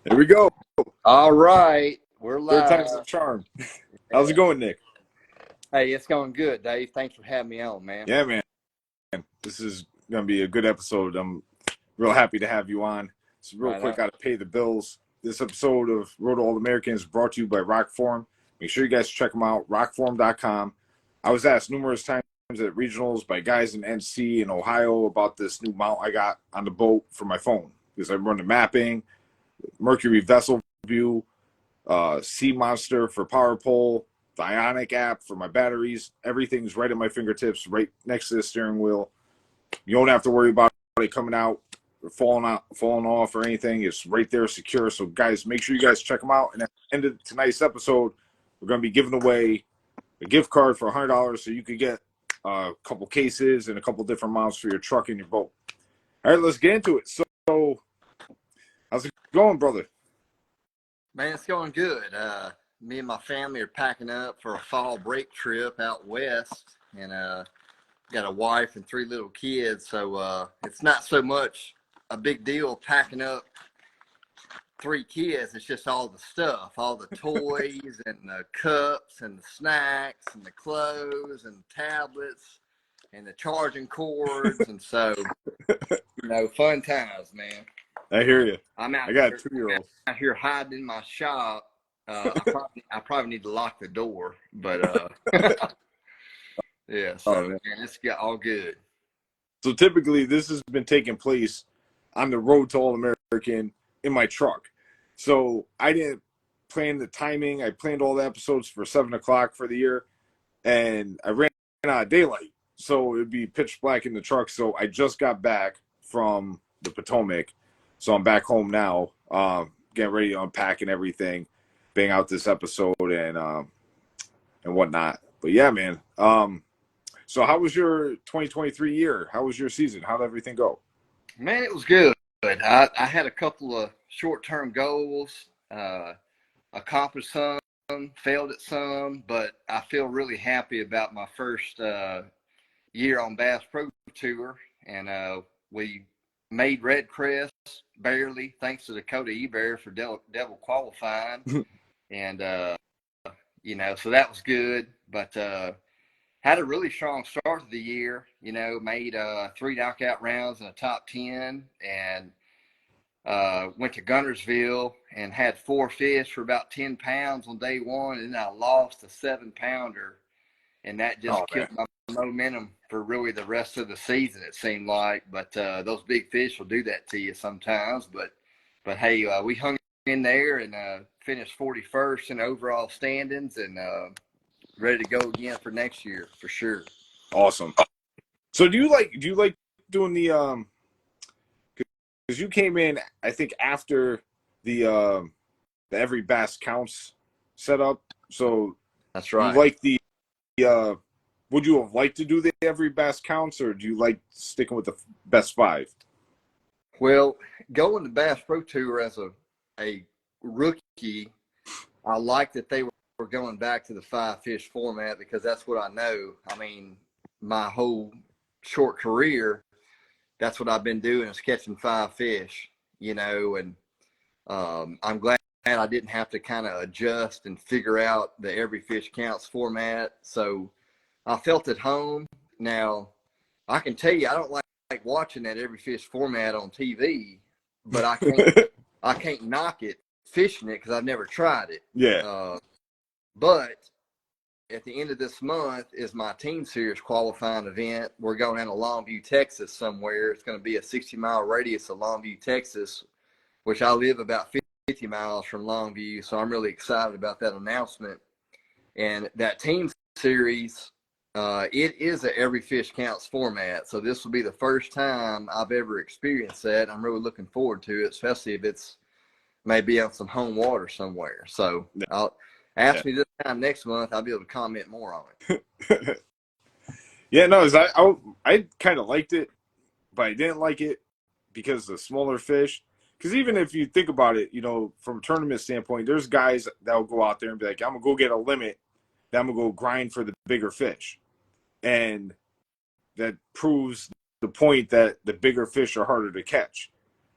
Here we go. All right, we're Third time's the live. charm. How's it Yeah. going, Nick? Hey, it's going good, Dave. Thanks for having me on, man. Yeah, man. This is going to be a good episode. I'm real happy to have you on. So real Right quick, on. got to pay the bills. This episode of Road to All Americans is brought to you by ROKFORM. Make sure you guys check them out, rockform.com. I was asked numerous times at regionals by guys in NC and Ohio about this new mount I got on the boat for my phone because I run the mapping, Mercury vessel view, Sea Monster for power pole, the Ionic app for my batteries. Everything's right at my fingertips, right next to the steering wheel. You don't have to worry about it coming out or falling off or anything. It's right there, secure. So, guys, make sure you guys check them out. And at the end of tonight's episode, we're going to be giving away a gift card for $100 so you could get a couple cases and a couple different mounts for your truck and your boat. All right, let's get into it. So, how's it going, brother? Man, it's going good. Me and my family are packing up for a fall break trip out west, and got a wife and 3 little kids. So it's not so much a big deal packing up 3 kids. It's just all the stuff, all the toys and the cups and the snacks and the clothes and the tablets and the charging cords. And so, fun times, man. I hear you. I'm I got a 2-year-old. out here hiding in my shop. I probably need to lock the door, but yeah. So Man. man, it's got all good. So typically, this has been taking place on the road to All American in my truck. So I didn't plan the timing. I planned all the episodes for 7 o'clock for the year, and I ran out of daylight. So it'd be pitch black in the truck. So I just got back from the Potomac. So I'm back home now, getting ready to unpack and everything, bang out this episode and whatnot. But yeah, man. So how was your 2023 year? How was your season? How did everything go? Man, it was good. I had a couple of short-term goals, accomplished some, failed at some, but I feel really happy about my first year on Bass Pro Tour, and we made Red Crest barely, thanks to Dakota Ebear for Devil qualifying, and so that was good. But had a really strong start to the year. Made 3 knockout rounds in the top 10, and went to Guntersville and had 4 fish for about 10 pounds on day 1, and then I lost a 7-pounder, and that just killed my momentum for really the rest of the season, it seemed like. But those big fish will do that to you sometimes. But hey, we hung in there and finished 41st in overall standings, and ready to go again for next year for sure. Awesome. So do you like doing the because you came in, I think, after the every bass counts setup. So That's you right. like the would you have liked to do the every bass counts, or do you like sticking with the best 5? Well, going to Bass Pro Tour as a rookie, I like that they were going back to the 5-fish format, because that's what I know. I mean, my whole short career, that's what I've been doing, is catching 5 fish, and I'm glad I didn't have to kind of adjust and figure out the every fish counts format. So I felt at home. Now, I can tell you, I don't like watching that every fish format on TV, but I can't knock it fishing it because I've never tried it. Yeah. But at the end of this month is my Team Series qualifying event. We're going down to Longview, Texas somewhere. It's going to be a 60-mile radius of Longview, Texas, which I live about 50 miles from Longview. So I'm really excited about that announcement. And that Team Series, it is a every fish counts format. So this will be the first time I've ever experienced that. I'm really looking forward to it, especially if it's maybe on some home water somewhere. So I'll ask me this time next month. I'll be able to comment more on it. Yeah, no, I kind of liked it, but I didn't like it because the smaller fish. Because even if you think about it, from a tournament standpoint, there's guys that will go out there and be like, I'm going to go get a limit, then I'm going to go grind for the bigger fish. And that proves the point that the bigger fish are harder to catch.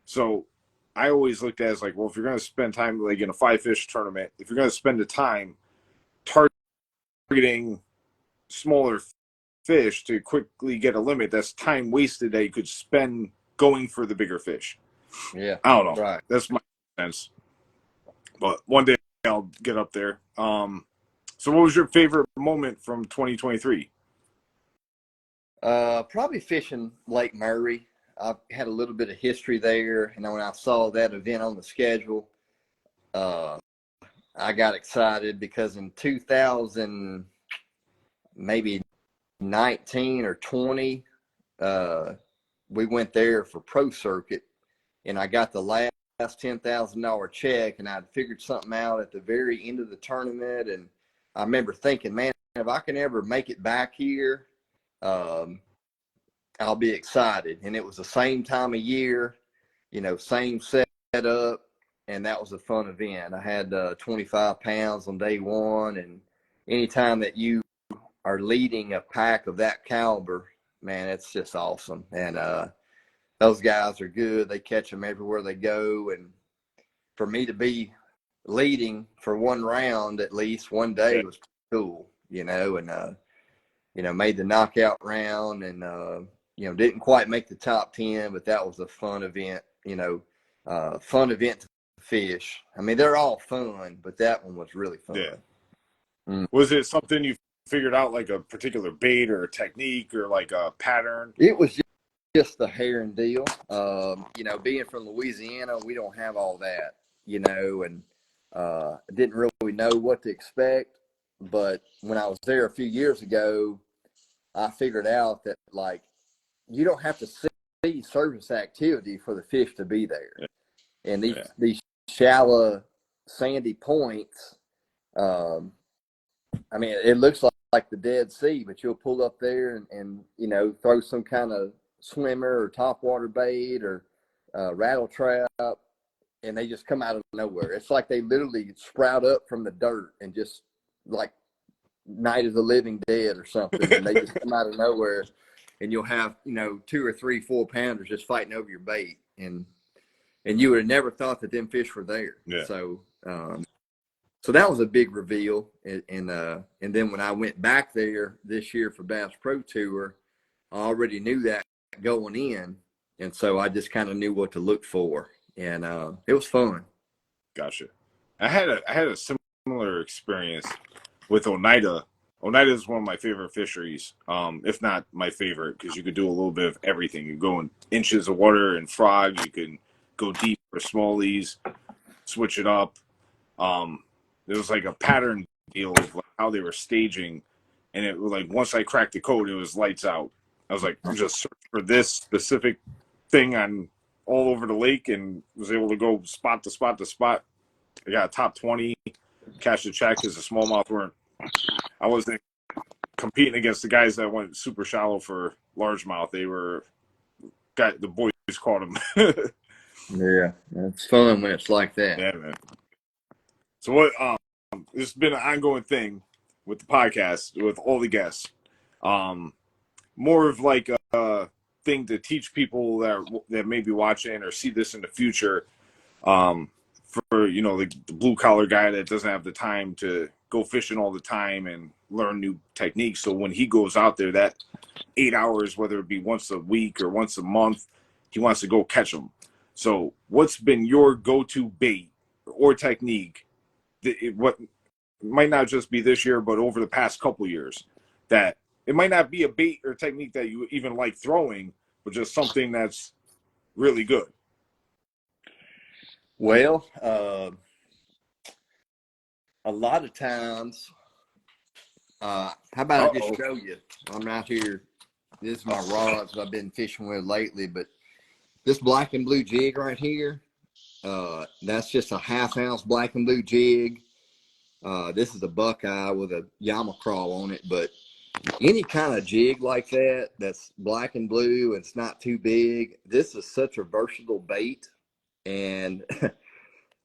So I always looked at it as like, well, if you're going to spend time like in a 5-fish tournament, if you're going to spend the time targeting smaller fish to quickly get a limit, that's time wasted that you could spend going for the bigger fish. Yeah. I don't know. Right. That's my sense. But one day I'll get up there. So what was your favorite moment from 2023? Probably fishing Lake Murray. I've had a little bit of history there, and when I saw that event on the schedule, I got excited because in 2000, maybe 19 or 20, we went there for pro circuit, and I got the last $10,000 check, and I'd figured something out at the very end of the tournament. And I remember thinking, man, if I can ever make it back here, I'll be excited. And it was the same time of year, same setup, and that was a fun event. I had 25 pounds on day one, and anytime that you are leading a pack of that caliber, man, it's just awesome. And those guys are good. They catch them everywhere they go. And for me to be leading for one round, at least one day, was cool, and, made the knockout round and, didn't quite make the top 10, but that was a fun event, fun event to fish. I mean, they're all fun, but that one was really fun. Yeah. Was it something you figured out, like a particular bait or a technique or like a pattern? It was just the herring deal. Being from Louisiana, we don't have all that, and didn't really know what to expect. But when I was there a few years ago, I figured out that, like, you don't have to see surface activity for the fish to be there. And these shallow, sandy points, I mean, it looks like the Dead Sea, but you'll pull up there and throw some kind of swimmer or topwater bait or rattle trap, and they just come out of nowhere. It's like they literally sprout up from the dirt and just like Night of the Living Dead or something, and they just come out of nowhere, and you'll have 2 or 3 4-pounders just fighting over your bait, and you would have never thought that them fish were there. So that was a big reveal. And then when I went back there this year for Bass Pro Tour, I already knew that going in. And so I just kind of knew what to look for. And it was fun. Gotcha. I had a similar experience with Oneida. Oneida is one of my favorite fisheries, if not my favorite, because you could do a little bit of everything. You go in inches of water and frog. You can go deep for smallies, switch it up. There was like a pattern deal of like how they were staging, and it was like once I cracked the code, it was lights out. I was like, just search for this specific thing on all over the lake, and was able to go spot to spot to spot. I got a top 20, cashed a check because the smallmouth weren't. I wasn't competing against the guys that went super shallow for largemouth. The boys caught them. Yeah, it's fun when it's like that. Yeah, man. So what? This has been an ongoing thing with the podcast with all the guests. More of like a thing to teach people that may be watching or see this in the future. For like the blue collar guy that doesn't have the time to go fishing all the time and learn new techniques. So when he goes out there, that 8 hours, whether it be once a week or once a month, he wants to go catch them. So what's been your go-to bait or technique? What might not just be this year, but over the past couple years, that it might not be a bait or technique that you even like throwing, but just something that's really good. Well, a lot of times, how about I just show you? I'm out here. This is my rods I've been fishing with lately, but this black and blue jig right here, that's just a 1/2 ounce black and blue jig. This is a Buckeye with a Yama crawl on it, but any kind of jig like that that's black and blue and it's not too big, this is such a versatile bait. And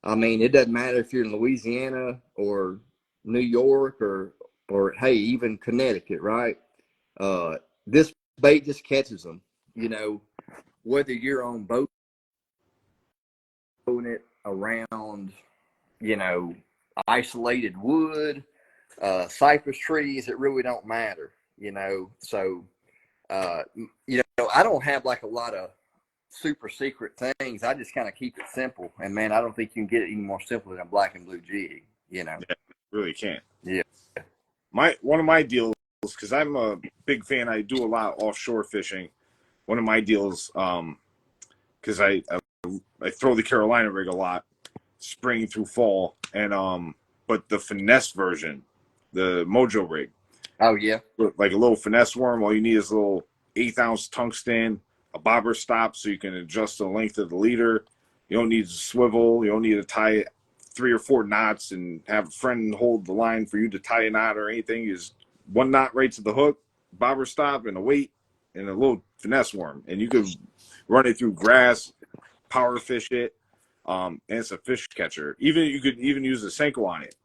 I mean, it doesn't matter if you're in Louisiana or New York or hey, even Connecticut, right? This bait just catches them, whether you're on boat it around, isolated wood, cypress trees. It really don't matter, So, I don't have like a lot of super secret things. I just kind of keep it simple. And man, I don't think you can get it any more simple than a black and blue jig, Yeah, really can't. Yeah. One of my deals, because I'm a big fan, I do a lot of offshore fishing. One of my deals, because I throw the Carolina rig a lot, spring through fall, and but the finesse version, the Mojo rig. Oh yeah. Like a little finesse worm. All you need is a little 1/8 ounce tungsten, a bobber stop so you can adjust the length of the leader. You don't need to swivel. You don't need to tie 3 or 4 knots and have a friend hold the line for you to tie a knot or anything. You just 1 knot right to the hook, bobber stop, and a weight, and a little finesse worm. And you can run it through grass, power fish it, and it's a fish catcher. You could even use a Senko on it.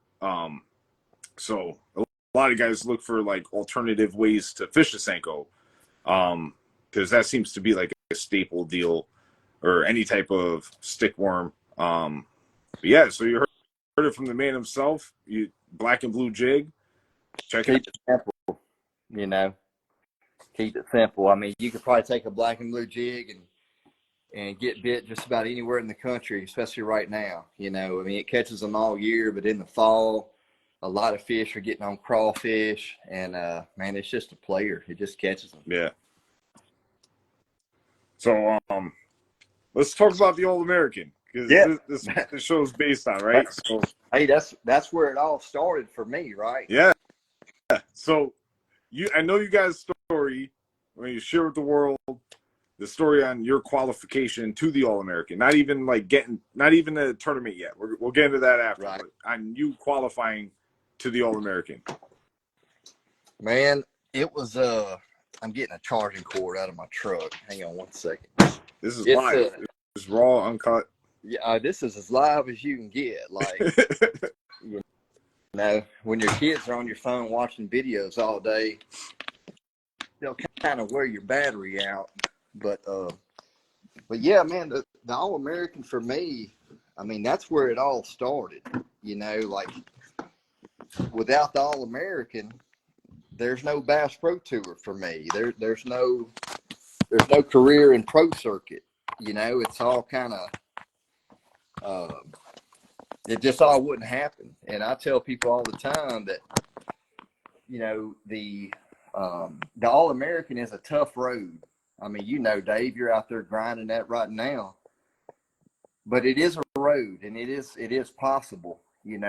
So a lot of guys look for like alternative ways to fish a Senko, because that seems to be like a staple deal, or any type of stick worm. But yeah, so you heard it from the man himself. You black and blue jig. Check it out. Keep it simple, Keep it simple. I mean, you could probably take a black and blue jig and get bit just about anywhere in the country, especially right now. I mean, it catches them all year, but in the fall, a lot of fish are getting on crawfish, and man, it's just a player. It just catches them. Yeah. So let's talk about the All-American, because this show's based on, right? So hey, that's where it all started for me, right? Yeah. So I know you guys' story when you share with the world the story on your qualification to the All-American. Not even the tournament yet. We'll get into that after. Right. On you qualifying to the All-American. Man, it was I'm getting a charging cord out of my truck. Hang on one second. This is live. It's raw, uncut. Yeah, this is as live as you can get. Like, when your kids are on your phone watching videos all day, they'll kind of wear your battery out. But yeah, man, the All-American for me, I mean, that's where it all started. Like without the All-American, there's no Bass Pro Tour for me. There's no career in pro circuit. It's all kind of it just all wouldn't happen. And I tell people all the time that the All-American is a tough road. I mean, Dave, you're out there grinding that right now. But it is a road, and it is possible, and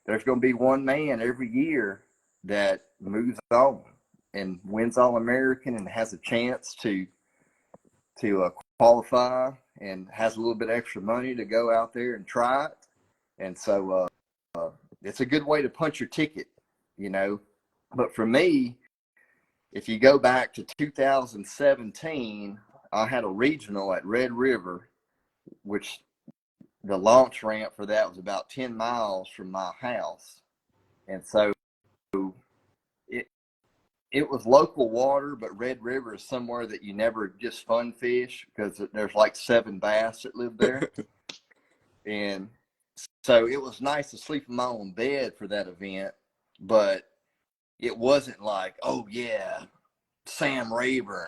there's going to be one man every year that moves on and wins All-American and has a chance to qualify and has a little bit extra money to go out there and try it. And so it's a good way to punch your ticket, But for me, if you go back to 2017, I had a regional at Red River, which the launch ramp for that was about 10 miles from my house. And so it was local water, but Red River is somewhere that you never just fun fish because there's like 7 bass that live there. And so it was nice to sleep in my own bed for that event, but it wasn't like, oh yeah, Sam Rayburn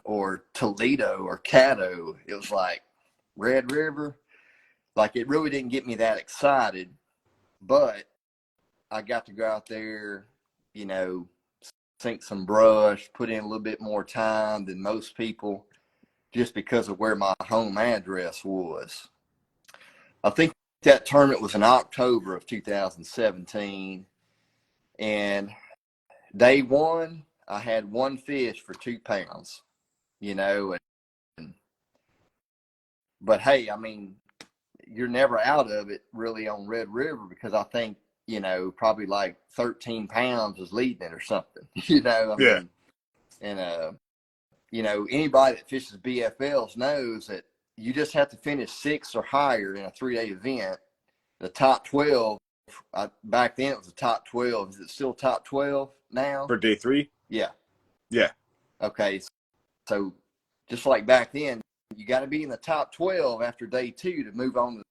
or Toledo or Caddo. It was like Red River. Like, it really didn't get me that excited, but I got to go out there, sink some brush, put in a little bit more time than most people just because of where my home address was. I think that tournament was in October of 2017, and day one, I had 1 fish for 2 pounds, but hey, I mean, you're never out of it really on Red River because I think, probably like 13 pounds was leading it or something, I mean, and, anybody that fishes BFLs knows that you just have to finish 6 or higher in a 3-day event. The top 12, back then it was the top 12. Is it still top 12 now? For day 3? Yeah. Yeah. Okay. So just like back then, you got to be in the top 12 after day 2 to move on.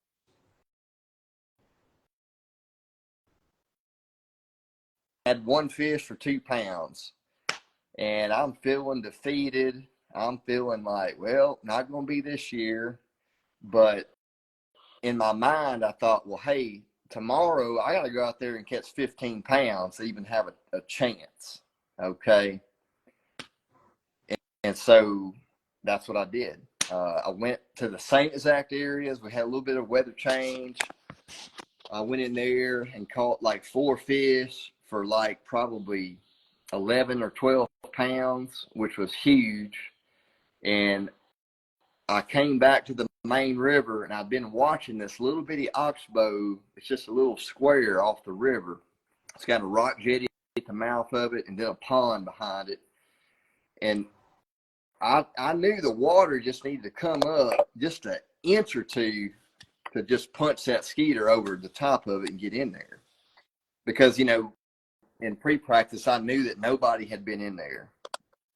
Had one fish for 2 pounds, and I'm feeling defeated. I'm feeling like, well, not going to be this year. But in my mind, I thought, well, hey, tomorrow I got to go out there and catch 15 pounds to even have a chance. Okay. And so that's what I did. I went to the same exact areas. We had a little bit of weather change. I went in there and caught like 4 fish for like probably 11 or 12 pounds, which was huge. And I came back to the main river, and I've been watching this little bitty oxbow. It's just a little square off the river. It's got a rock jetty at the mouth of it and then a pond behind it. And I knew the water just needed to come up just an inch or two to just punch that skeeter over the top of it and get in there. Because, you know, in pre-practice, I knew that nobody had been in there.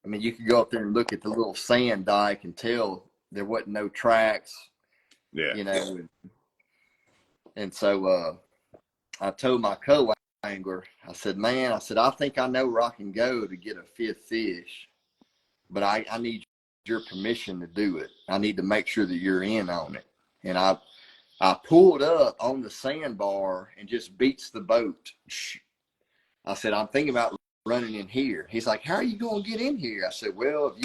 I mean, you could go up there and look at the little sand dike and tell there wasn't no tracks. Yeah. You know. And so I told my co-angler, I said, man, I think I know where I can go to get a 5th fish. But I need your permission to do it. I need to make sure that you're in on it. And I pulled up on the sandbar and just beats the boat. I said, I'm thinking about running in here. He's like, how are you going to get in here? I said, well,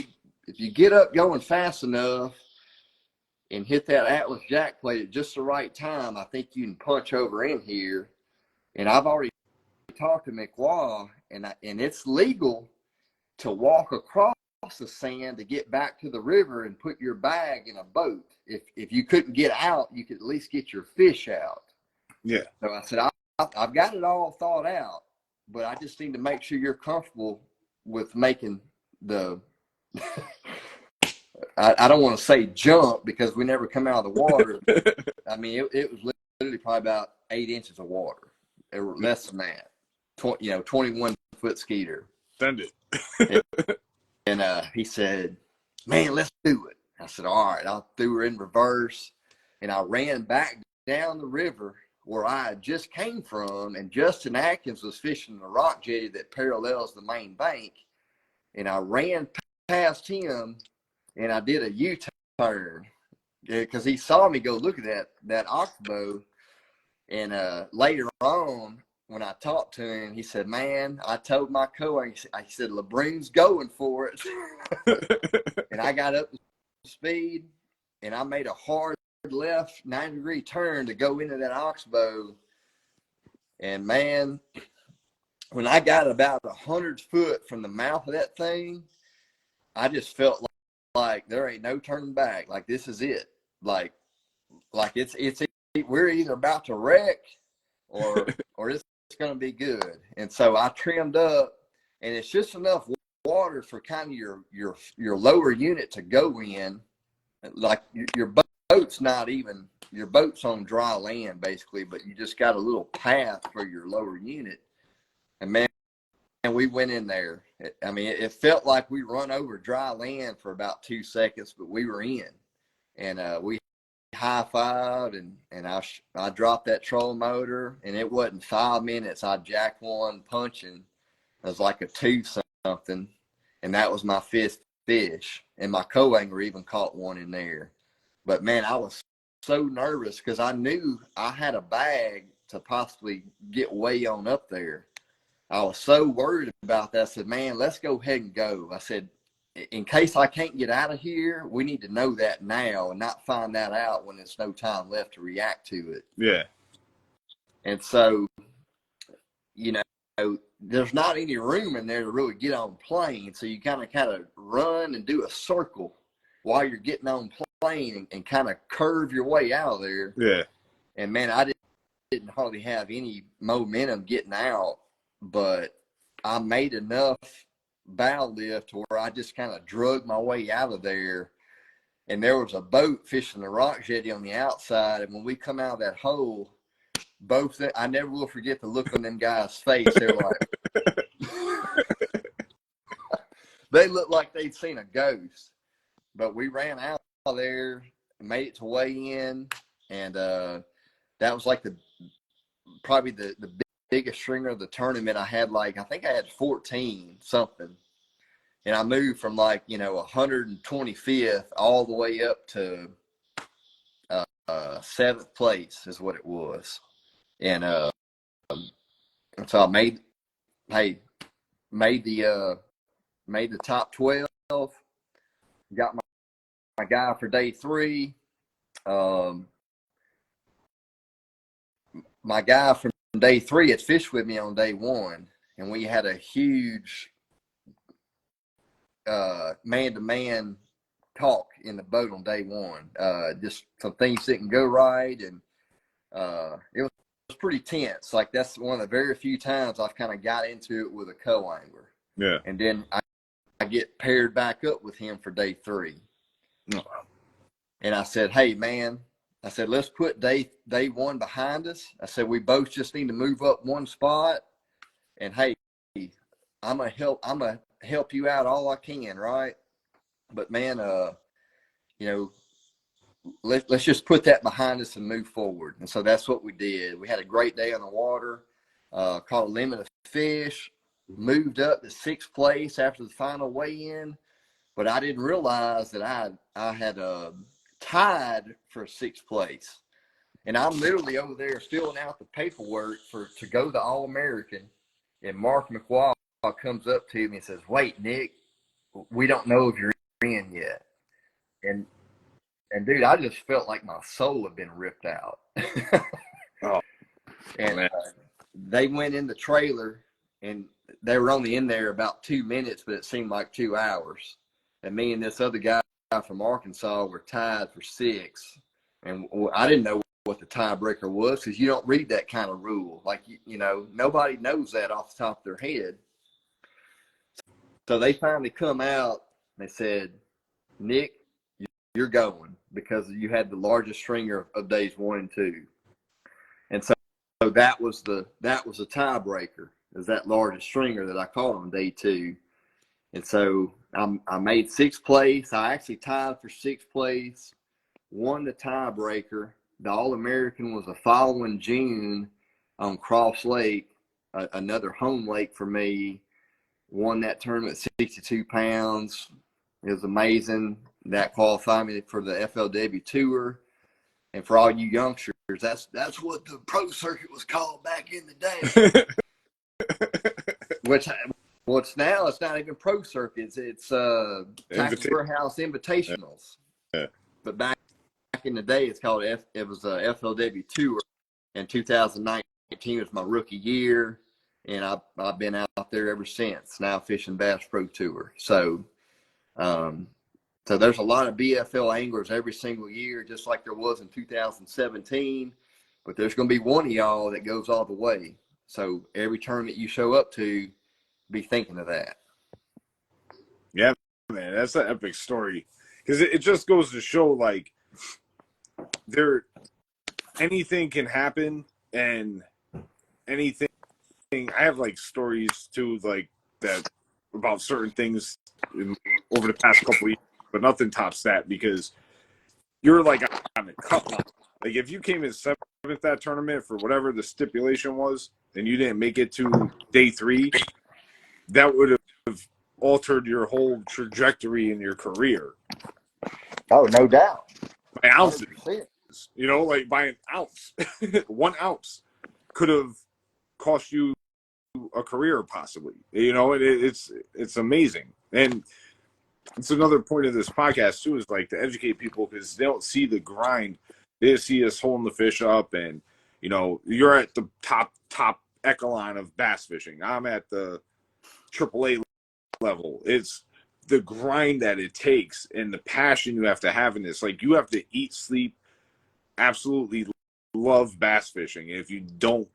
if you get up going fast enough and hit that Atlas jack plate at just the right time, I think you can punch over in here. And I've already talked to McWaw, and it's legal to walk across the sand to get back to the river and put your bag in a boat. If you couldn't get out, you could at least get your fish out. Yeah. So I said, I've got it all thought out, but I just need to make sure you're comfortable with making the I don't want to say jump because we never come out of the water. I mean, it was literally probably about 8 inches of water. It was less than that. 21-foot skeeter. Send it. And he said, man, let's do it. I said, all right. I threw her in reverse, and I ran back down the river where I just came from, and Justin Atkins was fishing the rock jetty that parallels the main bank. And I ran past him, and I did a U-turn because he saw me go look at that oxbow. And later on, when I talked to him, he said, man, I told my co-angler, he said, LeBrun's going for it. And I got up to speed, and I made a hard left 90-degree turn to go into that oxbow. And, man, when I got about 100 foot from the mouth of that thing, I just felt like there ain't no turning back. Like, this is it. Like it's we're either about to wreck or it's going to be good. And so I trimmed up, and it's just enough water for kind of your lower unit to go in. Like your boat's not even, your boat's on dry land basically, but you just got a little path for your lower unit. And man, we went in there. I mean, it felt like we run over dry land for about 2 seconds, but we were in. And we high-fived, and I dropped that trolling motor, and it wasn't 5 minutes. I jacked one punching. It was like a 2-something, and that was my 5th fish. And my co-angler even caught one in there. But, man, I was so nervous because I knew I had a bag to possibly get way on up there. I was so worried about that. I said, man, let's go ahead and go. I said, in case I can't get out of here, we need to know that now and not find that out when there's no time left to react to it. Yeah. And so, you know, there's not any room in there to really get on plane. So you kind of run and do a circle while you're getting on plane and kind of curve your way out of there. Yeah. And, man, I didn't hardly have any momentum getting out, but I made enough bow lift to where I just kind of drug my way out of there. And there was a boat fishing the rock jetty on the outside. And when we come out of that hole, I never will forget the look on them guys' face. They're like, they looked like they'd seen a ghost. But we ran out there, made it to weigh in, and that was like probably the biggest stringer of the tournament. I think I had 14 something, and I moved from 125th all the way up to 7th place is what it was, and so I made the top 12. Got my guy for day 3. My guy from day 3 had fished with me on day 1, and we had a huge man-to-man talk in the boat on day 1. Just some things didn't go right, and it was pretty tense. Like, that's one of the very few times I've kind of got into it with a co-angler. Yeah. And then I get paired back up with him for day 3. And I said, hey, man, I said, let's put day 1 behind us. I said, we both just need to move up one spot. And, hey, I'm going to help you out all I can, right? But, man, let's just put that behind us and move forward. And so that's what we did. We had a great day on the water, caught a limit of fish, moved up to 6th place after the final weigh-in. But I didn't realize that I had tied for 6th place. And I'm literally over there filling out the paperwork to go to All-American. And Mark McWall comes up to me and says, wait, Nick, we don't know if you're in yet. And dude, I just felt like my soul had been ripped out. Oh, and they went in the trailer, and they were only in there about 2 minutes, but it seemed like 2 hours. And me and this other guy from Arkansas were tied for 6. And I didn't know what the tiebreaker was, because you don't read that kind of rule. Like, nobody knows that off the top of their head. So they finally come out, and they said, Nick, you're going, because you had the largest stringer of days 1 and 2. And so that was the tiebreaker, is that largest stringer that I caught on day 2. And so I made 6th place. I actually tied for 6th place, won the tiebreaker. The All-American was the following June on Cross Lake, another home lake for me. Won that tournament 62 pounds. It was amazing. That qualified me for the FLW Tour. And for all you youngsters, that's what the pro circuit was called back in the day. Which now it's not even pro circuits. It's Tackle Warehouse Invitationals. Yeah. But back in the day, it was a FLW Tour. And 2019 was my rookie year. And I've been out there ever since, now fishing Bass Pro Tour. So there's a lot of BFL anglers every single year, just like there was in 2017. But there's going to be one of y'all that goes all the way. So every tournament you show up to, be thinking of that. Yeah, man, that's an epic story. Because it just goes to show, like, anything can happen, and anything. I have, like, stories, too, like, that about certain things over the past couple of years, but nothing tops that, because you're, like, on the cut line. Like, if you came in 7th that tournament for whatever the stipulation was, and you didn't make it to day 3, that would have altered your whole trajectory in your career. Oh, no doubt. By ounces. 100%. Like by an ounce. 1 ounce could have cost you a career, possibly. It's amazing. And it's another point of this podcast, too, is like to educate people, because they don't see the grind. They just see us holding the fish up, and, you're at the top echelon of bass fishing. I'm at the AAA level. It's the grind that it takes and the passion you have to have in this. Like, you have to eat, sleep, absolutely love bass fishing. If you don't,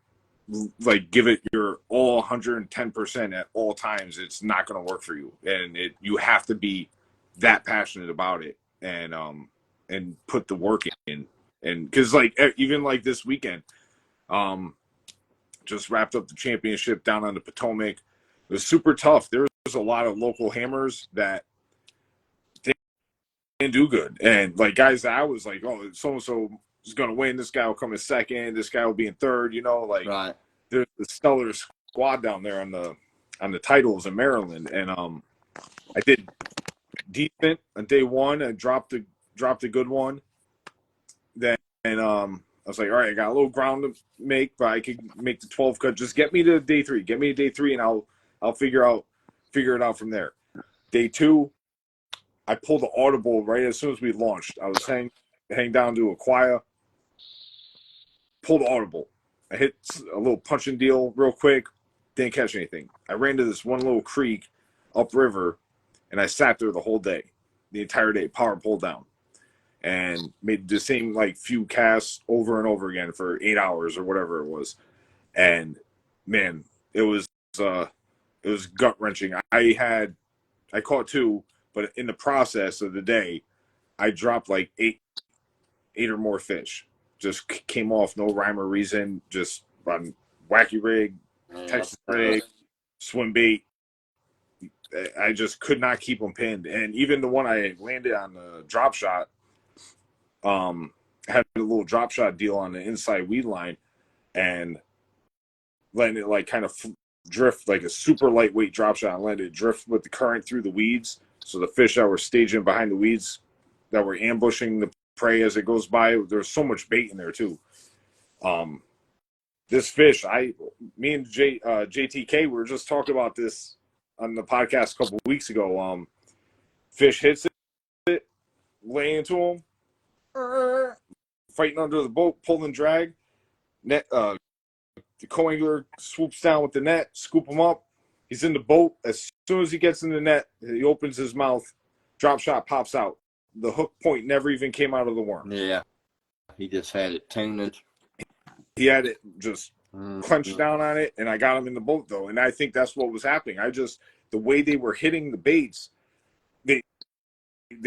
like, give it your all 110% at all times, it's not going to work for you. And you have to be that passionate about it, and put the work in. And because, like, even like this weekend, just wrapped up the championship down on the Potomac. It was super tough. There was a lot of local hammers that didn't do good. And like guys that I was like, oh, so and so is gonna win. This guy will come in second. This guy will be in third. You know, like Right. there's the stellar squad down there on the titles in Maryland, and I did decent on day one. I dropped a good one. Then I was like, all right, I got a little ground to make, but I could make the 12 cut. Just get me to day three. Get me to day three, and I'll figure it out from there. Day two, I pulled the audible right as soon as we launched. I was hang down to Aquia, pulled the audible. I hit a little punching deal real quick, didn't catch anything. I ran to this one little creek upriver, and I sat there the whole day, the entire day, power pulled down, and made the same like few casts over and over again for 8 hours or whatever it was. And man, it was gut wrenching. I caught two, but in the process of the day, I dropped like eight or more fish. Just came off, no rhyme or reason. Just on wacky rig, Texas rig, swim bait. I just could not keep them pinned. And even the one I landed on the drop shot, had a little drop shot deal on the inside weed line, and letting it like kind of drift like a super lightweight drop shot, and letting it drift with the current through the weeds. So the fish that were staging behind the weeds, that were ambushing the prey as it goes by, there's so much bait in there too. This fish, me and JTK, we were just talking about this on the podcast a couple of weeks ago. Fish hits it, lay into him, fighting under the boat, pull and drag. Net, the co-angler swoops down with the net, scoop him up. He's in the boat. As soon as he gets in the net, he opens his mouth, drop shot pops out. The hook point never even came out of the worm. Yeah. He just had it tuned. He had it just clenched down on it, and I got him in the boat, though. And I think that's what was happening. The way they were hitting the baits, they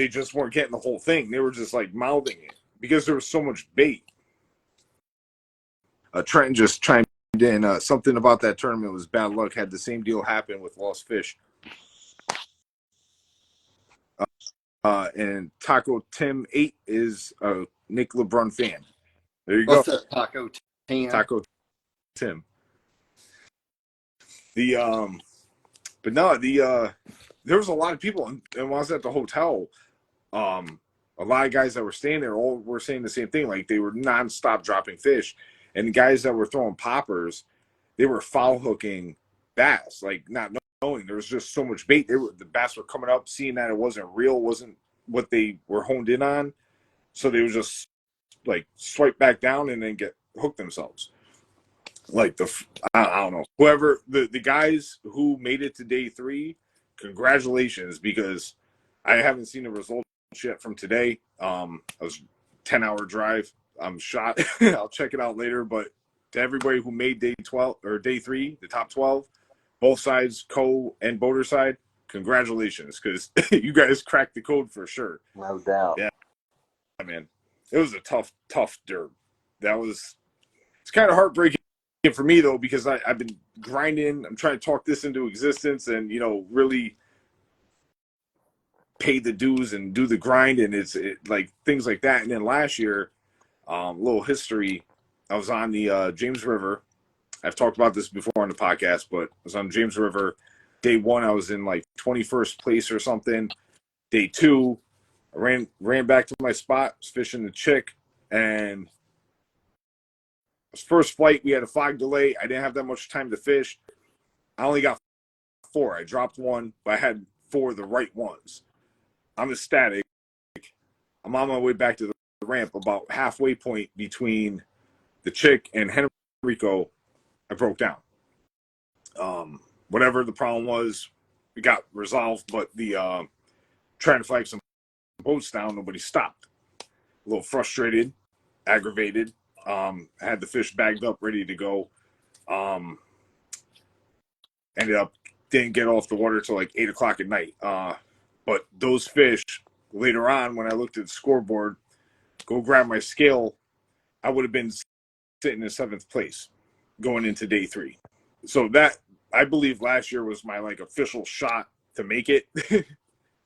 just weren't getting the whole thing. They were just like mouthing it because there was so much bait. Trent just chimed in. Something about that tournament was bad luck. Had the same deal happen with lost fish. And Taco Tim 8 is a Nick LeBrun fan. There you What's go. Up, Taco Tim? Taco Tim. But no, there was a lot of people, and when I was at the hotel, a lot of guys that were staying there all were saying the same thing. Like they were nonstop dropping fish, and the guys that were throwing poppers, they were foul hooking bass, like not knowing there was just so much bait. The bass were coming up, seeing that it wasn't real, wasn't what they were honed in on, so they would just like swipe back down and then get hooked themselves. Like I don't know, whoever the guys who made it to day 3, congratulations, because I haven't seen the results yet from today. It was a 10-hour drive. I'm shot. I'll check it out later. But to everybody who made day 12 or day 3, the top 12, both sides, co and boater side, congratulations, because you guys cracked the code for sure. No doubt. Yeah, man, it was a tough derb. It's kind of heartbreaking for me though, because I've been grinding. I'm trying to talk this into existence, and really pay the dues and do the grind, and it's like things like that. And then last year, little history, I was on the James River. I've talked about this before on the podcast, but I was on James River. Day 1, I was in like 21st place or something. Day 2, I ran back to my spot, was fishing the chick, and first flight, we had a fog delay. I didn't have that much time to fish. I only got 4. I dropped 1, but I had 4 of the right ones. I'm ecstatic. I'm on my way back to the ramp. About halfway point between the chick and Henrico, I broke down. Whatever the problem was, it got resolved, but the trying to flag some boats down, nobody stopped. A little frustrated, aggravated. I had the fish bagged up, ready to go. Ended up didn't get off the water till like 8 o'clock at night. But those fish later on, when I looked at the scoreboard, go grab my scale, I would have been sitting in 7th place going into day 3. So that, I believe last year was my like official shot to make it.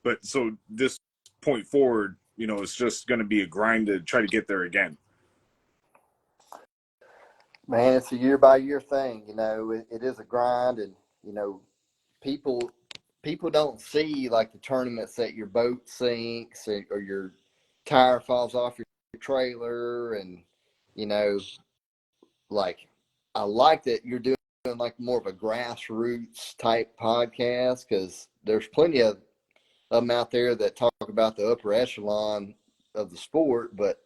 But so this point forward, it's just going to be a grind to try to get there again. Man, it's a year by year thing. It is a grind, and people don't see like the tournaments that your boat sinks or your tire falls off your trailer, and like I like that you're doing like more of a grassroots type podcast, because there's plenty of them out there that talk about the upper echelon of the sport. But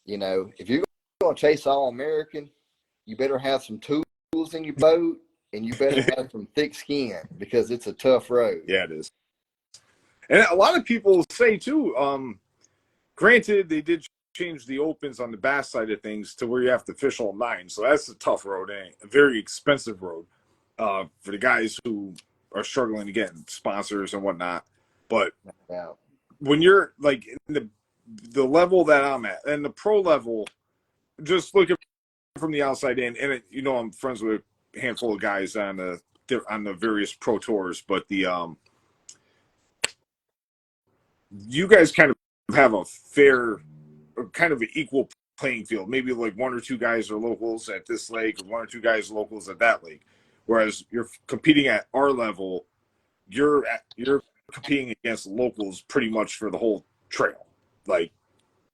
if you're going to chase All-American, you better have some tools in your boat, and you better have some thick skin, because it's a tough road. Yeah, it is. And a lot of people say too, granted, they did change the opens on the bass side of things to where you have to fish all 9. So that's a tough road and a very expensive road for the guys who are struggling to get sponsors and whatnot. But when you're like in the level that I'm at and the pro level, just looking from the outside in, and I'm friends with a handful of guys on the various pro tours, but you guys kind of have a fair, kind of an equal playing field. Maybe like 1 or 2 guys are locals at this lake, or 1 or 2 guys are locals at that lake. Whereas you're competing at our level, you're competing against locals pretty much for the whole trail. Like,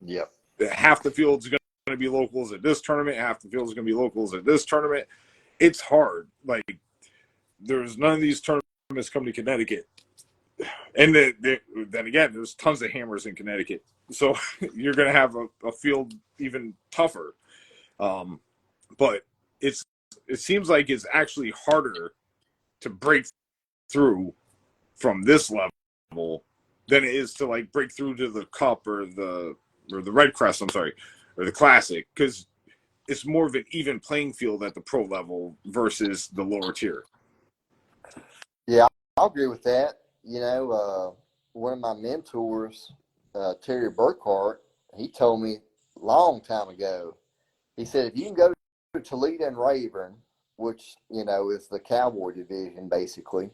yep, half the field's going to be locals at this tournament, half the field's going to be locals at this tournament. It's hard. Like, there's none of these tournaments come to Connecticut. And then again, there's tons of hammers in Connecticut. So you're going to have a field even tougher. But it seems like it's actually harder to break through from this level than it is to like break through to the Cup or the Red Crest, or the Classic, because it's more of an even playing field at the pro level versus the lower tier. Yeah, I'll agree with that. One of my mentors, Terry Burkhart, he told me a long time ago, he said, if you can go to Toledo and Rayburn, which, is the cowboy division, basically.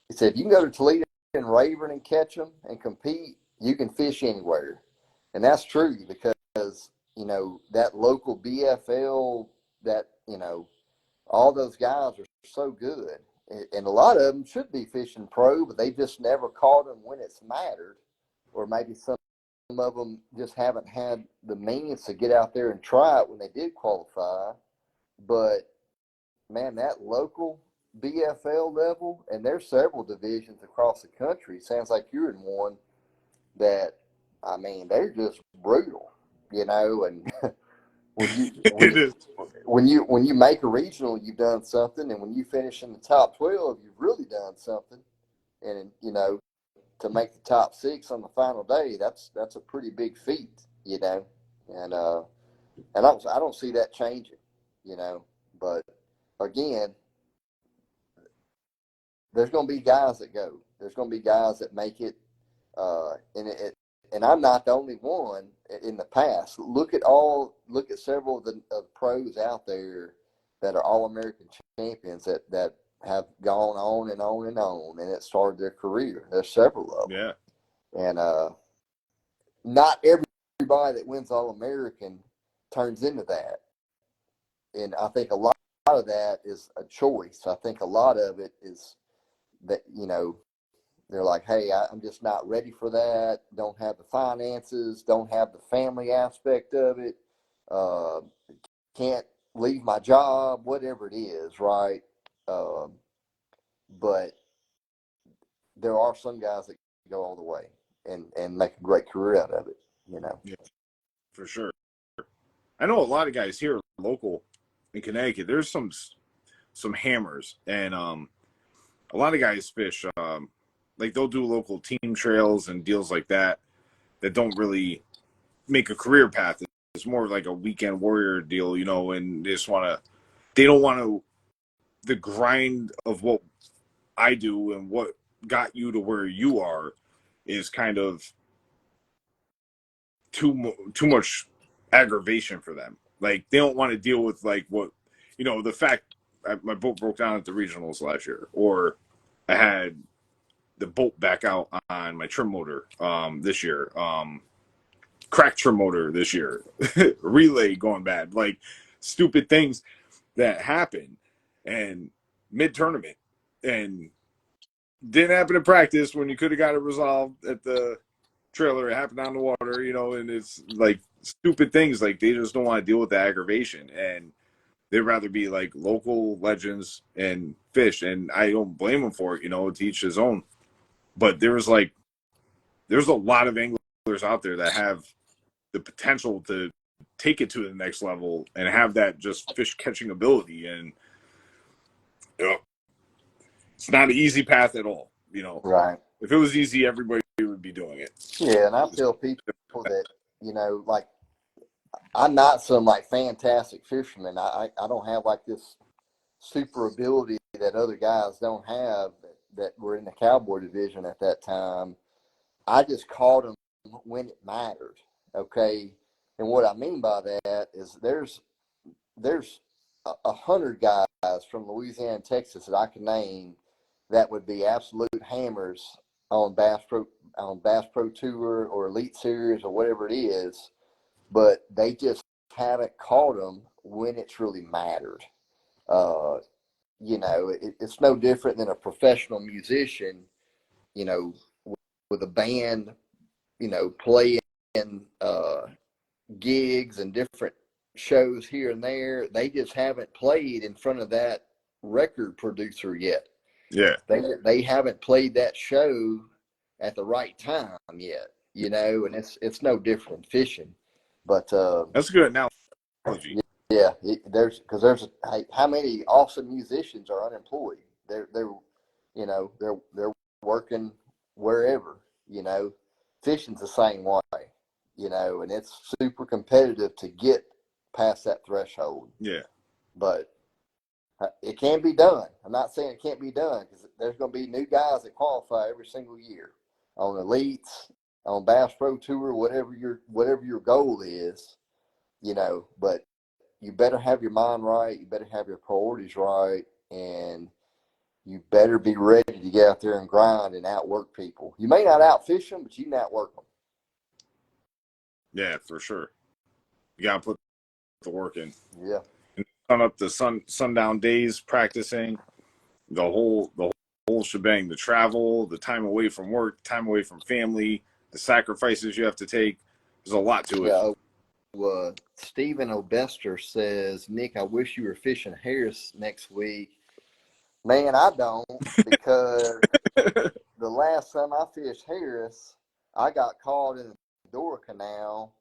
He said, if you can go to Toledo and Rayburn and catch them and compete, you can fish anywhere. And that's true, because, that local BFL, that, all those guys are so good. And a lot of them should be fishing pro, but they just never caught them when it's mattered. Or maybe some of them just haven't had the means to get out there and try it when they did qualify. But, man, that local BFL level, and there's several divisions across the country. Sounds like you're in one that, I mean, they're just brutal, and when you make a regional, you've done something, and when you finish in the top 12, you've really done something. And to make the top 6 on the final day, that's a pretty big feat, and I don't see that changing, But again, there's going to be guys that go. There's going to be guys that make it, and I'm not the only one in the past. Look at several of the pros out there that are All-American champions that have gone on and on and on, and it started their career. There's several of them. Yeah. And not everybody that wins All-American turns into that. And I think a lot of that is a choice. I think a lot of it is that, they're like, hey, I'm just not ready for that. Don't have the finances. Don't have the family aspect of it. Can't leave my job, whatever it is, right? But there are some guys that go all the way and make a great career out of it, Yeah, for sure. I know a lot of guys here local in Connecticut. There's some hammers, and a lot of guys fish. Like they'll do local team trails and deals like that don't really make a career path. It's more like a weekend warrior deal, and they don't want to, the grind of what I do and what got you to where you are is kind of too much aggravation for them. Like they don't want to deal with like what, the fact my boat broke down at the regionals last year, or I had the bolt back out on my trim motor this year. Cracked trim motor this year. Relay going bad. Like stupid things that happen and mid tournament and didn't happen in practice when you could have got it resolved at the trailer. It happened on the water, you know, and it's like stupid things. Like they just don't want to deal with the aggravation and they'd rather be like local legends and fish. And I don't blame them for it, you know, to each his own. But there's a lot of anglers out there that have the potential to take it to the next level and have that just fish catching ability. And you know, it's not an easy path at all. You know, Right. if it was easy, everybody would be doing it. Yeah, and I tell people that, you know, like I'm not some like fantastic fisherman. I don't have like this super ability that other guys don't have that were in the cowboy division at that time. I just caught them when it mattered. Okay. And what I mean by that is there's 100 guys from Louisiana and Texas that I can name that would be absolute hammers on Bass Pro Tour or Elite Series or whatever it is, but they just haven't caught them when it's really mattered. You know, it's no different than a professional musician, you know, with a band, you know, playing gigs and different shows here and there. They just haven't played in front of that record producer yet. Yeah. They haven't played that show at the right time yet, you know, and it's no different than fishing. But That's a good analogy. yeah, there's how many awesome musicians are unemployed? They're you know they're working wherever, you know. Fishing's the same way, you know, and it's super competitive to get past that threshold. Yeah. But it can be done. I'm not saying it can't be done because there's going to be new guys that qualify every single year on elites, on Bass Pro Tour, whatever your goal is, you know. But you better have your mind right. You better have your priorities right, and you better be ready to get out there and grind and outwork people. You may not outfish them, but you can outwork them. Yeah, for sure. You gotta put the work in. Yeah. And up the sundown days practicing the whole shebang. The travel, the time away from work, time away from family, the sacrifices you have to take. There's a lot to it. Yeah. Stephen O'Bester says, Nick, I wish you were fishing Harris next week. Man, I don't, because the last time I fished Harris, I got caught in the Dora Canal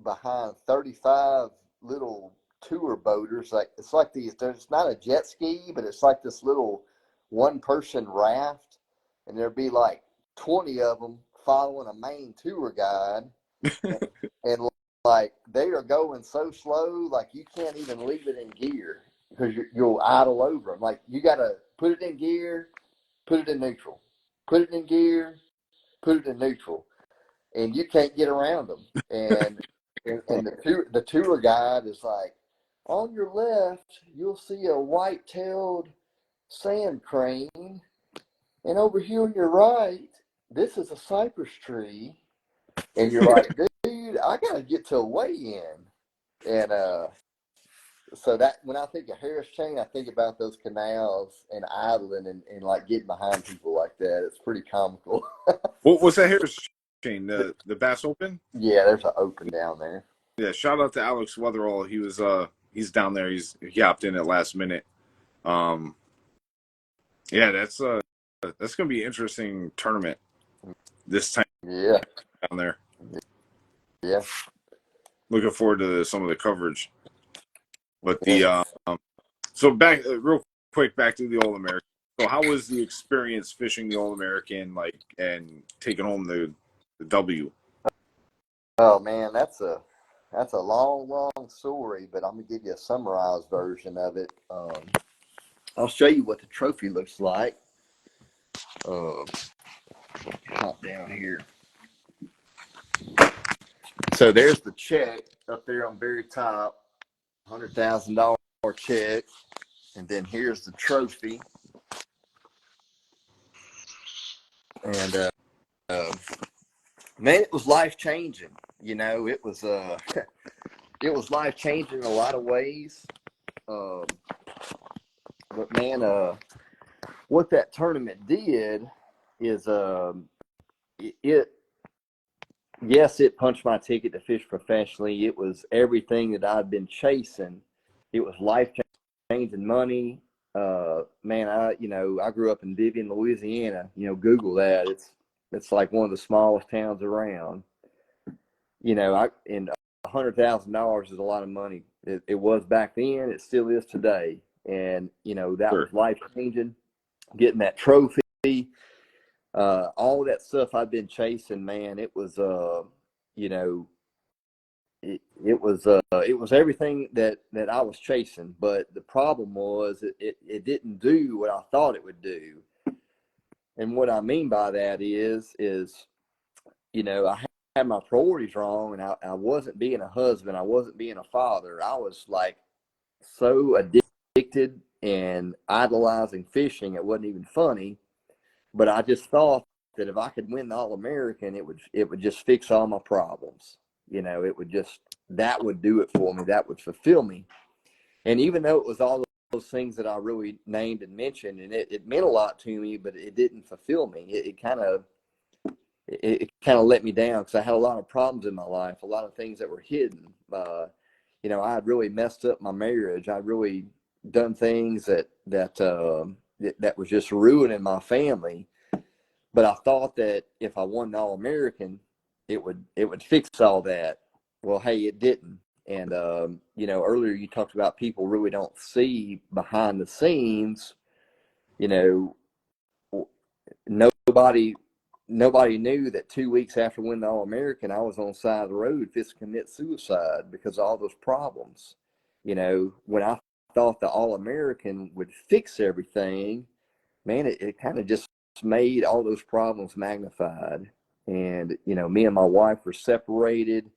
behind 35 little tour boaters. Like it's like these. There's not a jet ski, but it's like this little one-person raft, and there'd be like 20 of them following a main tour guide, and like they are going so slow, like you can't even leave it in gear because you'll idle over them. Like you got to put it in gear, put it in neutral, put it in gear, put it in neutral, and you can't get around them. And the tour guide is like, on your left, you'll see a white-tailed sand crane, and over here on your right, this is a cypress tree. And you're like, dude, I gotta get to a weigh-in. And so that when I think of Harris Chain, I think about those canals and idling and like getting behind people like that. It's pretty comical. What's that Harris chain? The Bass Open? Yeah, there's an open down there. Yeah, shout out to Alex Weatherall. He's down there. He hopped in at last minute. Yeah, that's gonna be an interesting tournament this time. Yeah. Down there. Yeah. Looking forward to some of the coverage. But the so back real quick back to the All American. So how was the experience fishing the All American, like, and taking home the W? Oh man, that's a long story, but I'm gonna give you a summarized version of it. I'll show you what the trophy looks like. Hop down here. So there's the check up there on very top, $100,000 check, and then here's the trophy. And man, it was life changing. It was it was life changing in a lot of ways. Um, but man, what that tournament did is it yes, it punched my ticket to fish professionally. It was everything that I'd been chasing. It was life changing money. Man, I grew up in Vivian, Louisiana. Google that. It's like one of the smallest towns around. And $100,000 is a lot of money. It was back then. It still is today. And that Sure. was life changing. Getting that trophy, all that stuff I've been chasing, man. It was, it was everything that I was chasing. But the problem was it didn't do what I thought it would do. And what I mean by that is I had my priorities wrong, and I wasn't being a husband. I wasn't being a father. I was like so addicted and idolizing fishing. It wasn't even funny, but I just thought that if I could win the All-American, it would just fix all my problems. That would do it for me. That would fulfill me. And even though it was all those things that I really named and mentioned, and it meant a lot to me, but it didn't fulfill me. It kind of let me down because I had a lot of problems in my life, a lot of things that were hidden. I had really messed up my marriage. I'd really done things that was just ruining my family. But I thought that if I won the All-American, it would fix all that. Well, hey, it didn't. And earlier you talked about people really don't see behind the scenes. Nobody knew that 2 weeks after winning the All-American, I was on the side of the road to commit suicide because of all those problems. When I thought the All-American would fix everything, man, it kind of just made all those problems magnified. And, me and my wife were separated.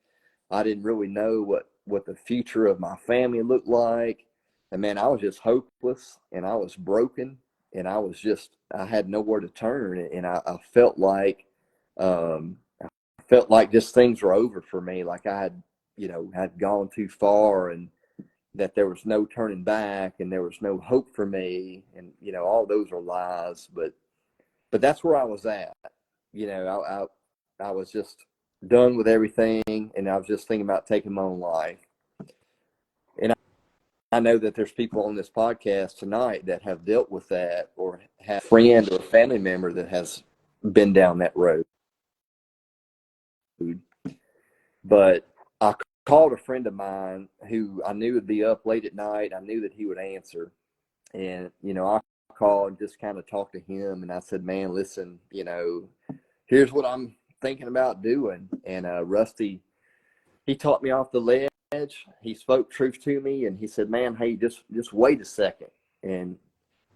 I didn't really know what the future of my family looked like. And man, I was just hopeless and I was broken and I had nowhere to turn. And I felt like, just things were over for me. Like I had gone too far and that there was no turning back and there was no hope for me. And, all those are lies, but that's where I was at. I was just done with everything, and I was just thinking about taking my own life. And I know that there's people on this podcast tonight that have dealt with that or have a friend or a family member that has been down that road. But I called a friend of mine who I knew would be up late at night. I knew that he would answer. And, I called and just kind of talked to him. And I said, man, listen, here's what I'm thinking about doing. And Rusty, he taught me off the ledge. He spoke truth to me. And he said, man, hey, just wait a second. And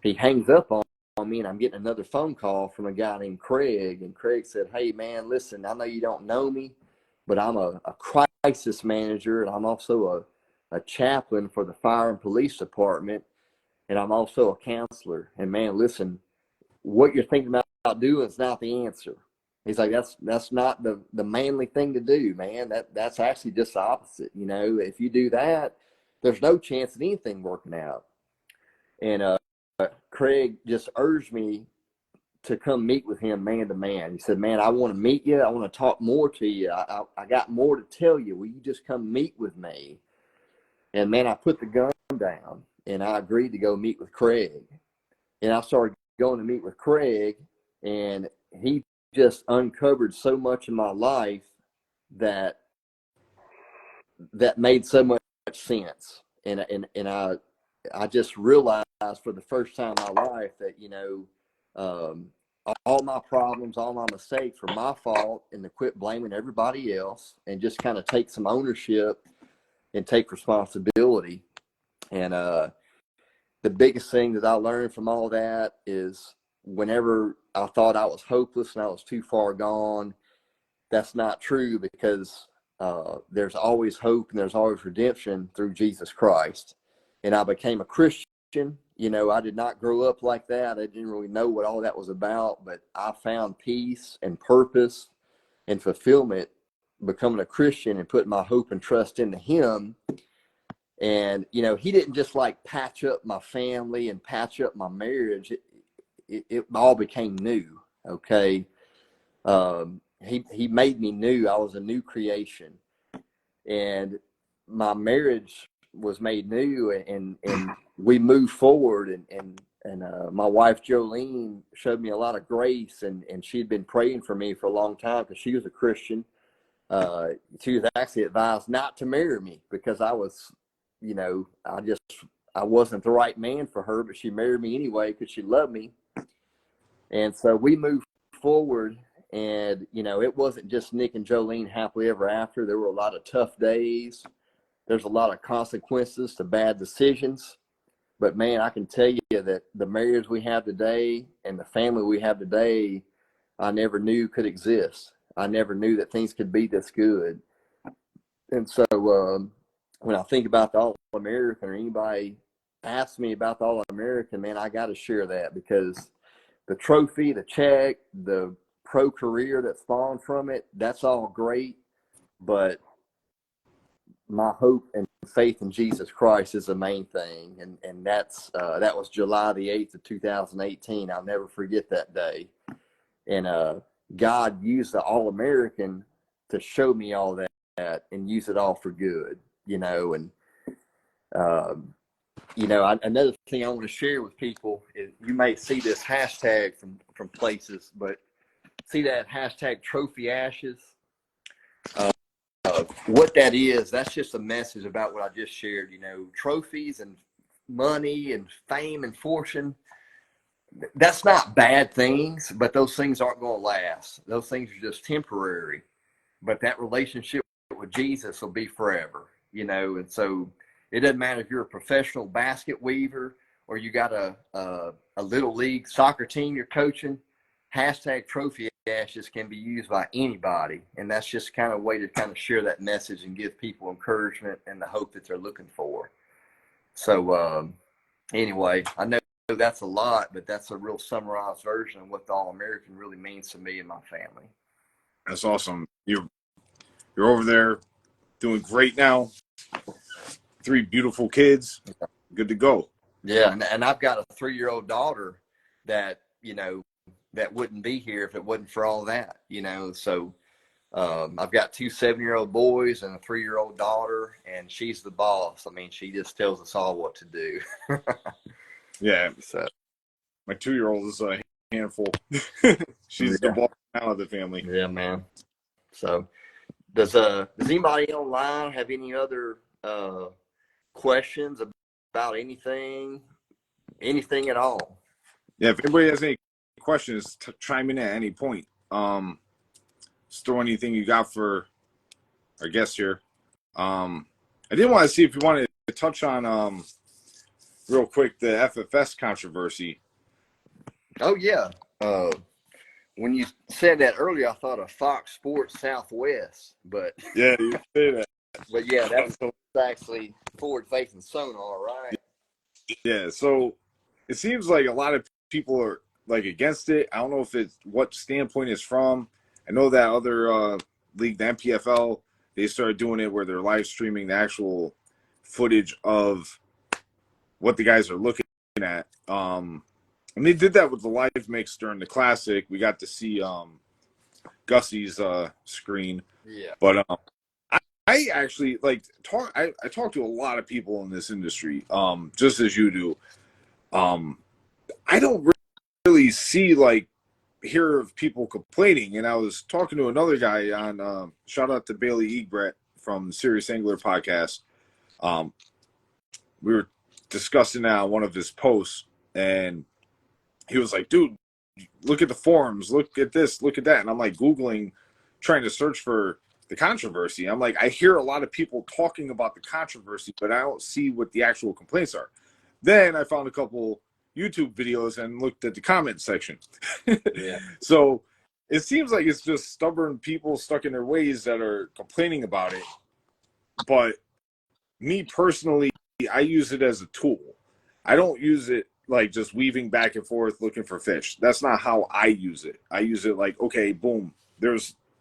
he hangs up on me, and I'm getting another phone call from a guy named Craig. And Craig said, hey, man, listen, I know you don't know me, but I'm a crisis manager, and I'm also a chaplain for the fire and police department, and I'm also a counselor. And man, listen, what you're thinking about doing is not the answer. He's like, that's not the manly thing to do, man. That's actually just the opposite. If you do that, there's no chance of anything working out. And Craig just urged me to come meet with him man to man. He said, man, I want to meet you. I want to talk more to you. I got more to tell you. Will you just come meet with me? And man, I put the gun down and I agreed to go meet with Craig. And I started going to meet with Craig, and he just uncovered so much in my life that made so much sense. And I just realized for the first time in my life that, all my problems, all my mistakes were my fault, and to quit blaming everybody else and just kind of take some ownership and take responsibility. And the biggest thing that I learned from all that is whenever I thought I was hopeless and I was too far gone, that's not true, because there's always hope and there's always redemption through Jesus Christ. And I became a Christian You know, I did not grow up like that. I didn't really know what all that was about, but I found peace and purpose and fulfillment becoming a Christian and putting my hope and trust into him. And, you know, he didn't just like patch up my family and patch up my marriage. It all became new. Okay. He made me new. I was a new creation, and my marriage was made new, and we moved forward, and my wife Jolene showed me a lot of grace, and she'd been praying for me for a long time because she was a Christian. She was actually advised not to marry me because I was, you know, I wasn't the right man for her, but she married me anyway because she loved me. And so we moved forward, and, you know, it wasn't just Nick and Jolene happily ever after. There were a lot of tough days. There's a lot of consequences to bad decisions. But, man, I can tell you that the marriage we have today and the family we have today, I never knew could exist. I never knew that things could be this good. And so when I think about the All-American, or anybody asks me about the All-American, man, I got to share that, because the trophy, the check, the pro career that spawned from it, that's all great. But my hope and faith in Jesus Christ is the main thing. And that was July the 8th of 2018. I'll never forget that day. And God used the All-American to show me all that and use it all for good, you know. And you know, another thing I want to share with people is, you may see this hashtag from places, but see that hashtag Trophy Ashes? What that is, that's just a message about what I just shared. You know, trophies and money and fame and fortune, that's not bad things, but those things aren't going to last. Those things are just temporary. But that relationship with Jesus will be forever, you know. And so it doesn't matter if you're a professional basket weaver or you got a little league soccer team you're coaching. Hashtag Trophy Ashes can be used by anybody. And that's just kind of a way to kind of share that message and give people encouragement and the hope that they're looking for. So anyway, I know that's a lot, but that's a real summarized version of what the All-American really means to me and my family. That's awesome. You're over there doing great now. 3 beautiful kids. Good to go. Yeah, and I've got a 3-year-old daughter that, you know, that wouldn't be here if it wasn't for all that, you know. So I've got 2 7-year-old boys and a 3-year-old daughter, and she's the boss. I mean, she just tells us all what to do. Yeah. So my 2-year-old is a handful. She's the boss now of the family. Yeah, man. So does anybody online have any other questions about anything at all? Yeah, if anybody has any questions, chime in at any point. Just throw anything you got for our guest here. I did want to see if you wanted to touch on real quick the FFS controversy. Oh yeah. When you said that earlier, I thought of Fox Sports Southwest, but Yeah, you say that. But yeah, that's actually Forward Faith and Sonar, right? Yeah, so it seems like a lot of people are like against it. I don't know if it's what standpoint it's from. I know that other league, the MPFL, they started doing it where they're live streaming the actual footage of what the guys are looking at. And they did that with the live mix during the Classic. We got to see Gussie's screen. Yeah. But I actually like talk. I talk to a lot of people in this industry, just as you do. I don't really see hear of people complaining. And I was talking to another guy on shout out to Bailey Egret from the Serious Angler podcast. We were discussing that on one of his posts, and he was like, dude, look at the forums, look at this, look at that. And I'm like Googling, trying to search for the controversy. I'm like, I hear a lot of people talking about the controversy, but I don't see what the actual complaints are. Then I found a couple YouTube videos and looked at the comment section. Yeah. So it seems like it's just stubborn people stuck in their ways that are complaining about it. But me personally, I use it as a tool. I don't use it like just weaving back and forth looking for fish. That's not how I use it. I use it like, okay, boom,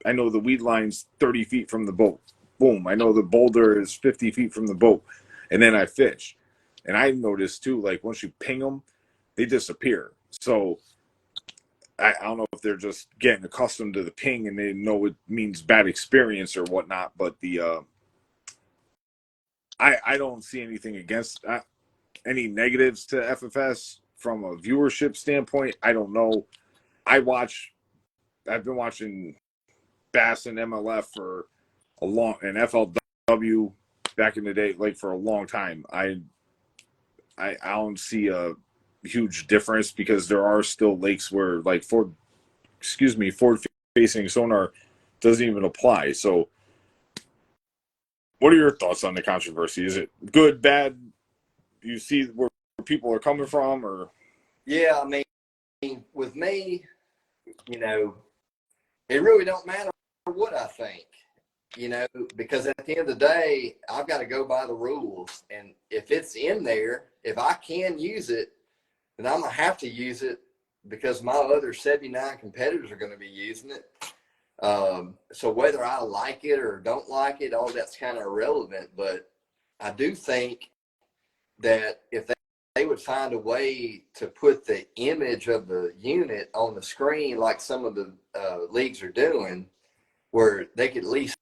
I know the weed line's 30 feet from the boat. Boom, I know the boulder is 50 feet from the boat. And then I fish. And I noticed too, like once you ping them, they disappear. So I don't know if they're just getting accustomed to the ping and they know it means bad experience or whatnot. But I don't see anything against any negatives to FFS from a viewership standpoint. I don't know. I've been watching Bass and MLF for and FLW back in the day, like for a long time. I don't see a huge difference because there are still lakes where like forward facing sonar doesn't even apply. So what are your thoughts on the controversy? Is it good, bad? Do you see where people are coming from, or? Yeah, I mean, with me, you know, it really don't matter what I think, you know, because at the end of the day, I've got to go by the rules. And if it's in there, if I can use it, then I'm going to have to use it because my other 79 competitors are going to be using it. So whether I like it or don't like it, all that's kind of irrelevant. But I do think that if they would find a way to put the image of the unit on the screen like some of the leagues are doing, where they could at least,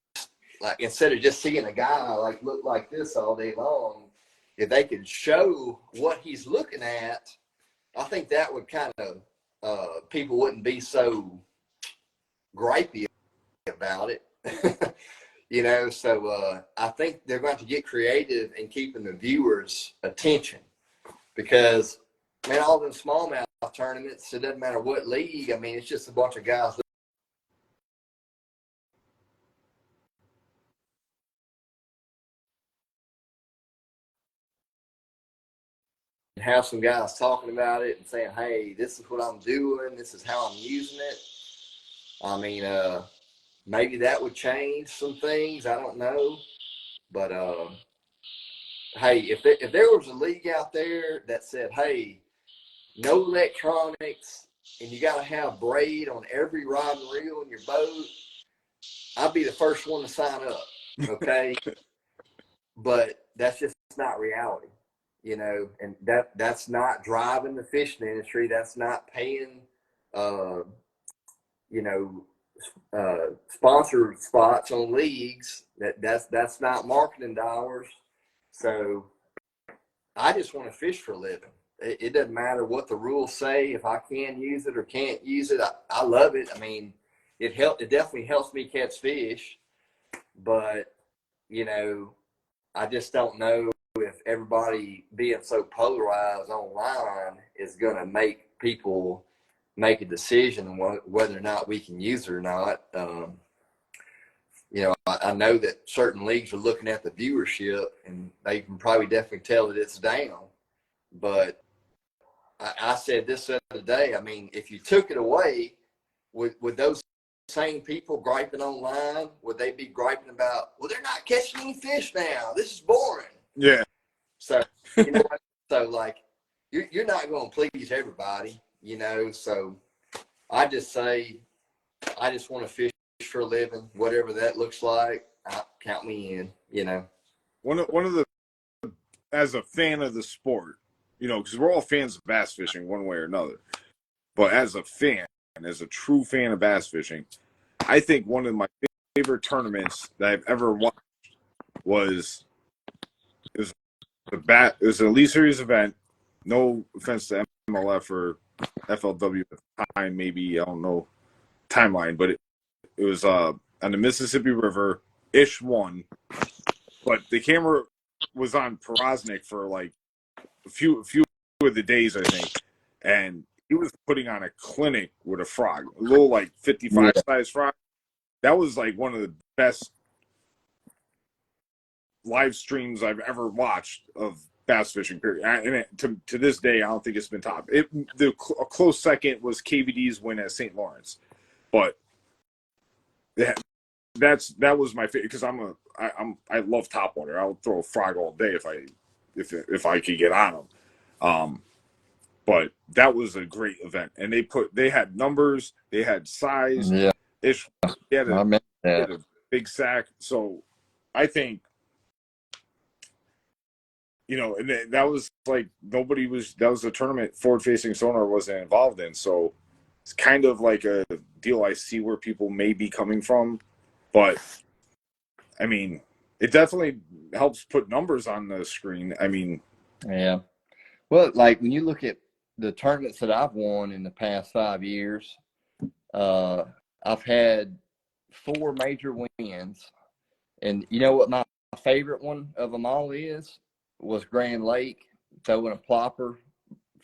like, instead of just seeing a guy like look like this all day long, if they could show what he's looking at, I think that would kind of people wouldn't be so gripey about it. You know, so I think they're going to get creative in keeping the viewers' attention because, man, all them smallmouth tournaments, it doesn't matter what league. I mean, it's just a bunch of guys and have some guys talking about it and saying, hey, this is what I'm doing. This is how I'm using it. I mean, maybe that would change some things. I don't know. But, hey, if there was a league out there that said, hey, no electronics and you got to have braid on every rod and reel in your boat, I'd be the first one to sign up. Okay. But that's just not reality, you know, and that's not driving the fishing industry. That's not paying, uh, you know, sponsor spots on leagues. That's not marketing dollars. So I just want to fish for a living. It doesn't matter what the rules say. If I can use it or can't use it, I love it. I mean, it definitely helps me catch fish, but you know, I just don't know if everybody being so polarized online is going to make people make a decision whether or not we can use it or not. You know, I know that certain leagues are looking at the viewership and they can probably definitely tell that it's down. But I said this the other day, I mean, if you took it away, would those same people griping online, would they be griping about, well, they're not catching any fish now. This is boring. Yeah. So, you know, so like, you're not going to please everybody, you know. So I just say, I just want to fish for a living, whatever that looks like. Count me in, you know. One of the, as a fan of the sport, you know, because we're all fans of bass fishing one way or another. But as a fan, as a true fan of bass fishing, I think one of my favorite tournaments that I've ever watched was it was an Elite Series event. No offense to MLF or FLW at the time, maybe I don't know timeline, but it was on the Mississippi River. Ish won, but the camera was on Porosnik for like a few of the days, I think, and he was putting on a clinic with a frog, a little like 55 size frog. That was like one of the best live streams I've ever watched of bass fishing. Period. And to this day, I don't think it's been topped. A close second was KVD's win at St. Lawrence, but that was my favorite because I love topwater. I'll throw a frog all day if I could get on them. But that was a great event, and they had numbers, they had size. Yeah, Ish, he had I remember he that. had a big sack. So I think, and that was like that was a tournament forward facing sonar wasn't involved in. So it's kind of like a deal I see where people may be coming from. But I mean, it definitely helps put numbers on the screen. I mean, Yeah. Well, like when you look at the tournaments that I've won in the past 5 years, uh, I've had 4 major wins. And you know what my favorite one of them all was Grand Lake, throwing a plopper,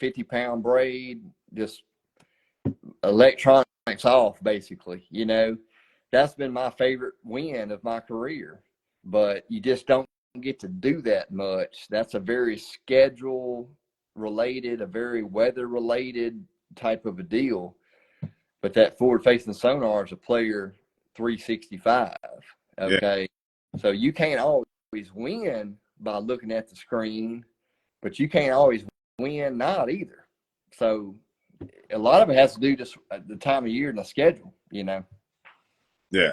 50-pound braid, just electronics off, basically. That's been my favorite win of my career. But you just don't get to do that much. That's a very schedule related, a very weather related type of a deal. But that forward facing sonar is a player 365. yeah, Okay. So you can't always win by looking at the screen, but you can't always win not either. So a lot of it has to do just the time of year and the schedule. yeah.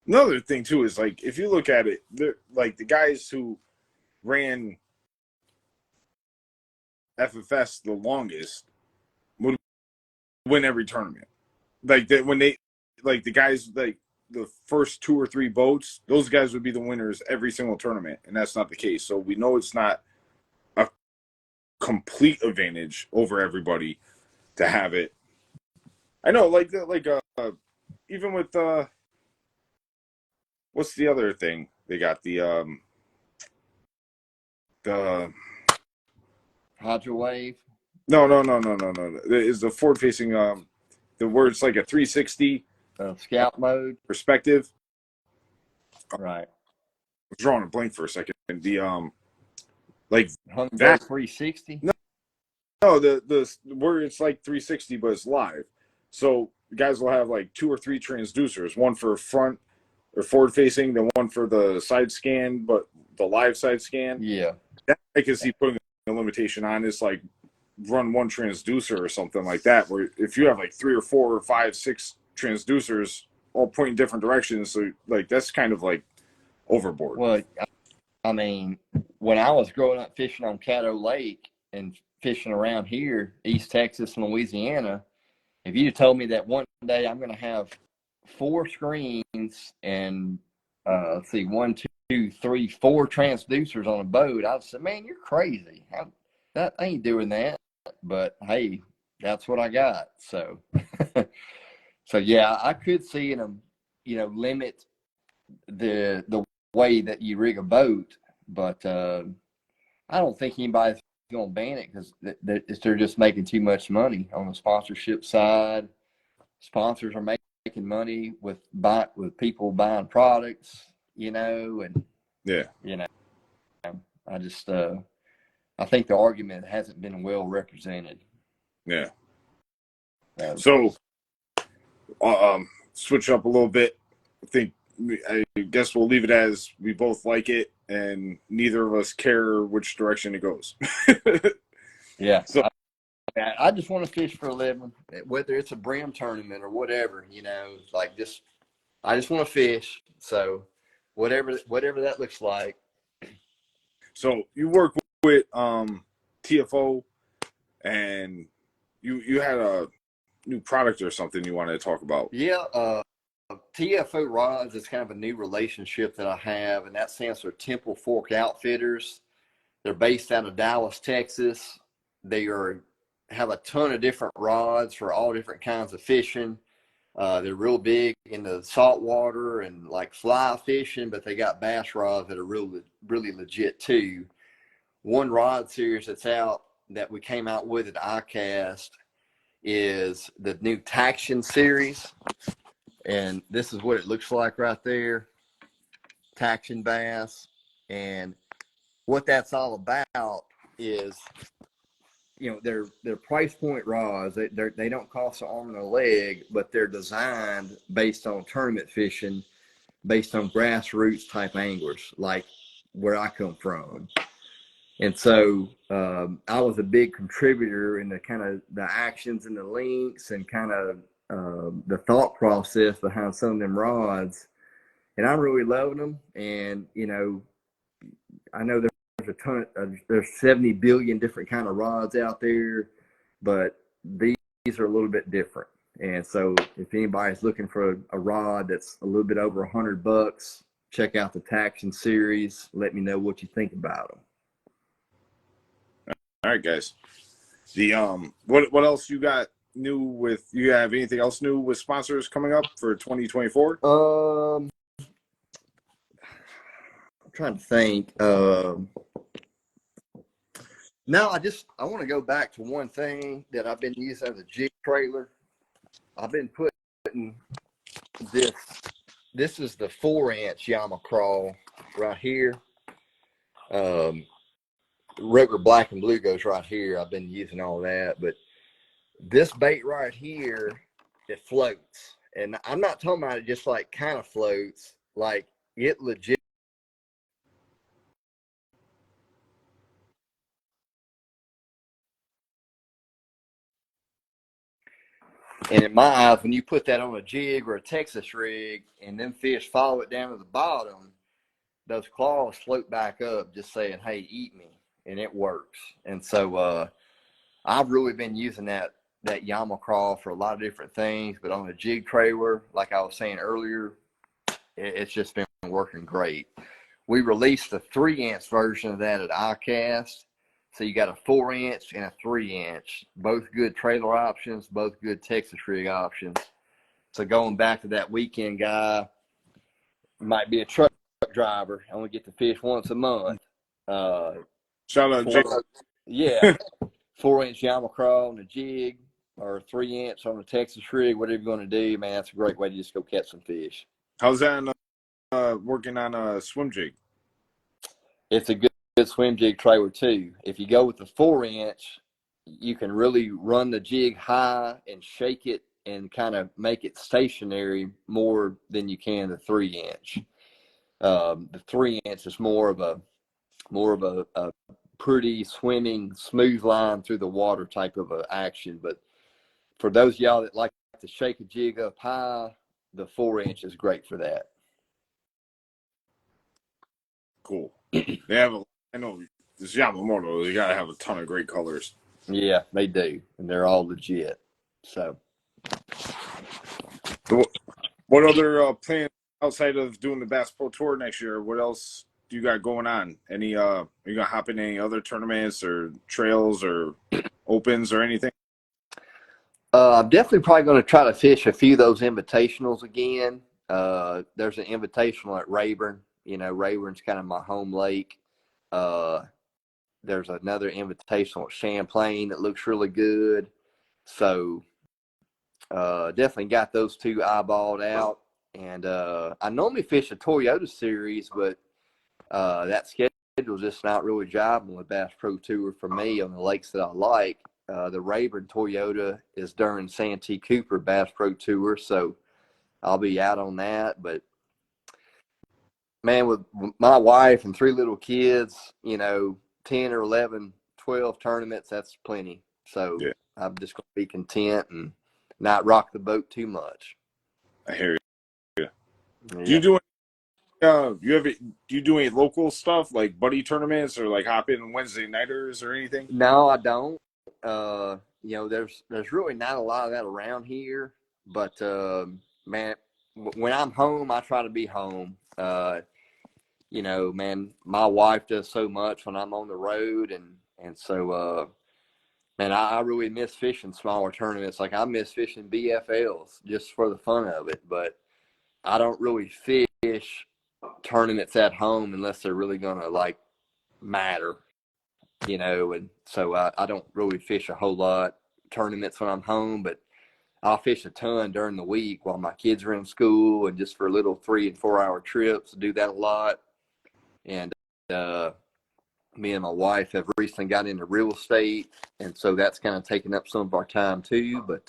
Another thing too is like if you look at it, like the guys who ran FFS the longest would win every tournament. Like that when they like the guys like the first 2 or 3 boats, those guys would be the winners every single tournament, and that's not the case. So we know it's not a complete advantage over everybody to have it. I know, even with what's the other thing they got the Hydro wave. no. Is the forward facing the word it's like a 360 Scout mode. perspective. Right. I was drawing a blank for a second. The like Hummingbird that 360. no the where it's like 360 but it's live. So guys will have like 2 or 3 transducers, one for front or forward facing, then one for the side scan, but the live side scan. Yeah. That I can see putting a limitation on is like run one transducer or something like that. Where if you have like 3 or 4 or 5, 6 transducers all pointing different directions, so like that's kind of like overboard. Well, I mean, when I was growing up fishing on Caddo Lake and fishing around here, East Texas and Louisiana, if you told me that one day I'm going to have 4 screens and let's see, 1, 2, 3, 4 transducers on a boat, I'd say, man, you're crazy. I ain't doing that. But hey, that's what I got. So, so yeah, I could see them, limit the way that you rig a boat, but I don't think anybody's going to ban it because they're just making too much money on the sponsorship side. Sponsors are making money with people buying products, and Yeah, I just I think the argument hasn't been well represented. yeah. So switch up a little bit. I guess we'll leave it as we both like it, and neither of us care which direction it goes. Yeah. So I just want to fish for a living, whether it's a brim tournament or whatever, like I just want to fish. So whatever that looks like. so you work with TFO, and you had a new product or something you wanted to talk about. Yeah. TFO Rods is kind of a new relationship that I have, and that stands for Temple Fork Outfitters. They're based out of Dallas, Texas. They have a ton of different rods for all different kinds of fishing. They're real big into saltwater and like fly fishing, but they got bass rods that are really legit too. One rod series that's out that we came out with at ICAST is the new Taction series. And this is what it looks like right there. Taction bass. And what that's all about is, they're price point rods. They don't cost an arm and a leg, but they're designed based on tournament fishing, based on grassroots type anglers, like where I come from. And so I was a big contributor in the kind of the actions and the links and kind of the thought process behind some of them rods. And I'm really loving them. And, I know there's a ton there's 70 billion different kind of rods out there, but these are a little bit different. And so if anybody's looking for a rod that's a little bit over $100, check out the Taction series. Let me know what you think about them. All right, guys. The what else you got new with? You have anything else new with sponsors coming up for 2024? I'm trying to think. No, I want to go back to one thing that I've been using as a jig trailer. I've been putting this. This is the 4-inch Yama Crawl right here. Regular black and blue goes right here. I've been using all that, but this bait right here, it floats. And I'm not talking about it just like kind of floats, like it legit. And in my eyes, when you put that on a jig or a Texas rig and them fish follow it down to the bottom, those claws float back up just saying, hey, eat me. And it works. And so I've really been using that Yama Crawl for a lot of different things, but on a jig trailer, like I was saying earlier, it's just been working great. We released the 3-inch version of that at iCast. So you got a 4-inch and a 3-inch, both good trailer options, both good Texas rig options. So going back to that weekend guy, might be a truck driver, only get to fish once a month. Shout out, Jake. Yeah, 4-inch Yama Crawl on a jig or 3-inch on a Texas rig, whatever you're going to do, man, that's a great way to just go catch some fish. How's that working on a swim jig? It's a good swim jig trailer too. If you go with the 4-inch, you can really run the jig high and shake it and kind of make it stationary more than you can the 3-inch. The 3-inch is more of a pretty swimming, smooth line through the water type of a action. But for those of y'all that like to shake a jig up high, the 4-inch is great for that. Cool. They have I know this Yamamoto, they gotta have a ton of great colors. Yeah, they do, and they're all legit. So what other plans outside of doing the Bass Pro Tour next year? What else do you got going on? Any are you gonna hop in any other tournaments or trails or opens or anything? I'm definitely probably going to try to fish a few of those invitationals again. There's an invitational at Rayburn. Rayburn's kind of my home lake. There's another invitational at Champlain that looks really good. So definitely got those two eyeballed out. And I normally fish a Toyota series, but that schedule's just not really jiving with Bass Pro Tour for me on the lakes that I like. The Rayburn Toyota is during Santee Cooper Bass Pro Tour, so I'll be out on that. But man, with my wife and 3 little kids, 10 or 11, 12 tournaments, that's plenty. So yeah. I'm just going to be content and not rock the boat too much. I hear you. Yeah. Do you do do you do any local stuff like buddy tournaments or like hop in Wednesday nighters or anything? No, I don't. There's really not a lot of that around here. But man, when I'm home, I try to be home. Man, my wife does so much when I'm on the road, and so man, I really miss fishing smaller tournaments. Like I miss fishing BFLs just for the fun of it. But I don't really fish tournaments at home unless they're really gonna like matter. And so I don't really fish a whole lot tournaments when I'm home, but I'll fish a ton during the week while my kids are in school and just for little 3 and 4 hour trips. I do that a lot. And me and my wife have recently got into real estate, and so that's kind of taking up some of our time too. But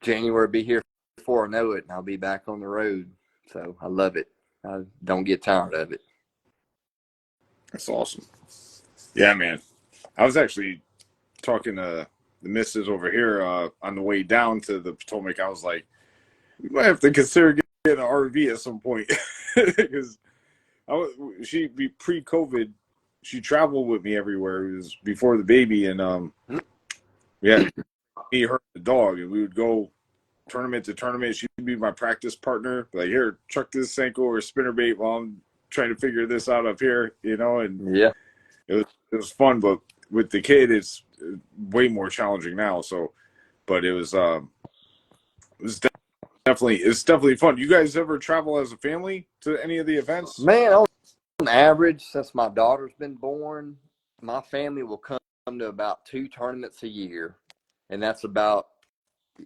January will be here before I know it, and I'll be back on the road. So I love it. I don't get tired of it. That's awesome. Yeah, man. I was actually talking to the missus over here on the way down to the Potomac. I was like, we might have to consider getting an RV at some point because she be pre-COVID. She traveled with me everywhere. It was before the baby, and yeah, me, her, the dog, and we would go tournament to tournament. She'd be my practice partner. Like, here, chuck this Senko or spinnerbait while I'm trying to figure this out up here, and Yeah. it was fun. But with the kid, it's way more challenging now. So, but it was definitely fun. You guys ever travel as a family to any of the events? Man, on average, since my daughter's been born, my family will come to about 2 tournaments a year. And that's about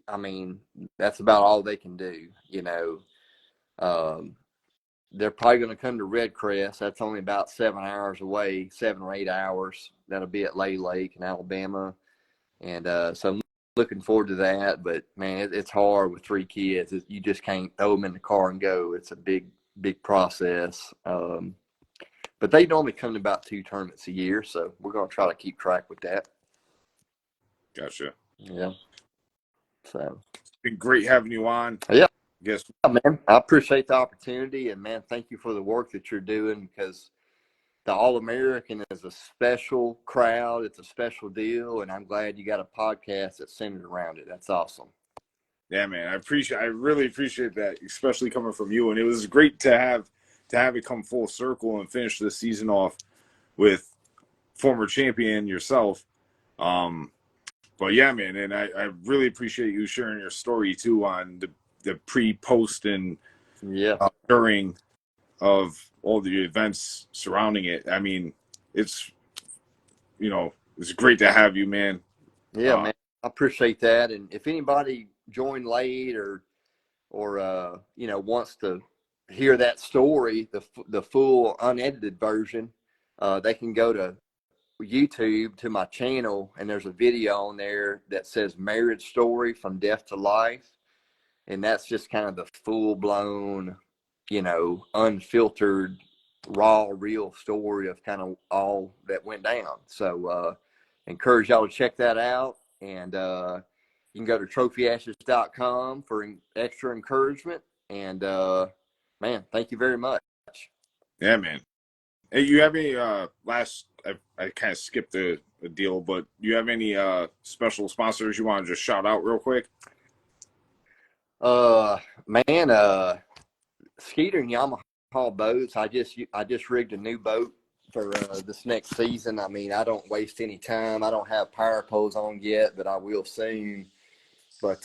all they can do, they're probably going to come to Red Crest. That's only about 7 hours away, 7 or 8 hours. That'll be at Lay Lake in Alabama. And so I'm looking forward to that. But, man, it's hard with 3 kids. You just can't throw them in the car and go. It's a big, big process. But they normally come to about 2 tournaments a year. So we're going to try to keep track with that. Gotcha. Yeah. So It's been great having you on. Yeah. Guess Yeah, man, I appreciate the opportunity, and man, thank you for the work that you're doing, because the All-American is a special crowd. It's a special deal, and I'm glad you got a podcast that's centered around it. That's awesome. Yeah, man, I really appreciate that, especially coming from you. And it was great to have it come full circle and finish the season off with former champion yourself. But yeah, man, and I really appreciate you sharing your story too on the pre, post, and during of all the events surrounding it. I mean, it's great to have you, man. Yeah, man, I appreciate that. And if anybody joined late or wants to hear that story, the full unedited version, they can go to YouTube to my channel, and there's a video on there that says "Marriage Story from Death to Life," and that's just kind of the full-blown, unfiltered, raw, real story of kind of all that went down. So encourage y'all to check that out, and you can go to trophyashes.com for extra encouragement. And man, thank you very much. Yeah, man. Hey, you have any last? I kind of skipped the deal, but do you have any special sponsors you want to just shout out real quick? Man, Skeeter and Yamaha boats. I just rigged a new boat for this next season. I mean, I don't waste any time. I don't have power poles on yet, but I will soon. But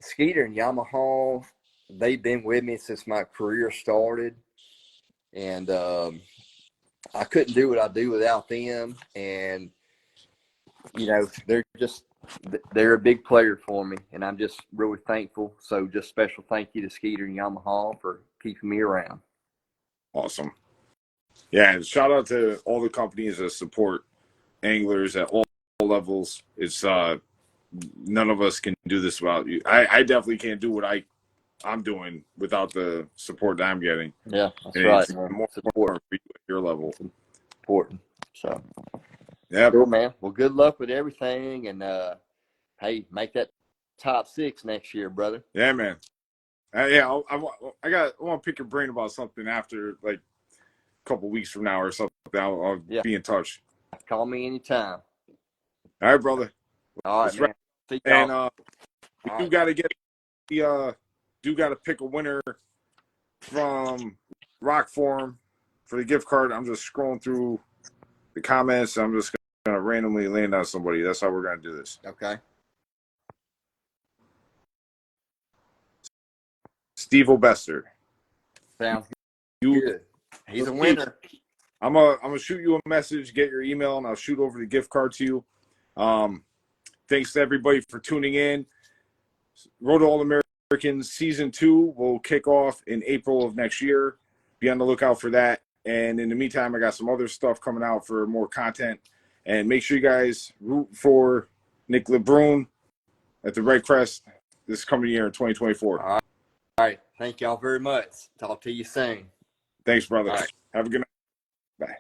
Skeeter and Yamaha, they've been with me since my career started, and I couldn't do what I do without them. And they're a big player for me, and I'm just really thankful. So just special thank you to Skeeter and Yamaha for keeping me around. Awesome. Yeah, and shout out to all the companies that support anglers at all levels. It's none of us can do this without you. I definitely can't do what I'm doing without the support that I'm getting. Yeah, that's and right. It's more important for you at your level. It's important. So yeah, cool, man. Well, good luck with everything, and hey, make that top 6 next year, brother. Yeah, man. Yeah, I want to pick your brain about something after, like, a couple weeks from now or something. I'll be in touch. Call me anytime. All right, brother. All right, man. See and y'all. we do got to pick a winner from ROKFORM for the gift card. I'm just scrolling through the comments. I'm just gonna randomly land on somebody. That's how we're gonna do this. Okay. Steve O'Bester. Sounds good. He's a winner. I'm gonna shoot you a message, get your email, and I'll shoot over the gift card to you. Thanks to everybody for tuning in. Road to All-Americans Season 2 will kick off in April of next year. Be on the lookout for that. And in the meantime, I got some other stuff coming out for more content. And make sure you guys root for Nick LeBrun at the Red Crest this coming year in 2024. All right. Thank y'all very much. Talk to you soon. Thanks, brother. All right. Have a good night. Bye.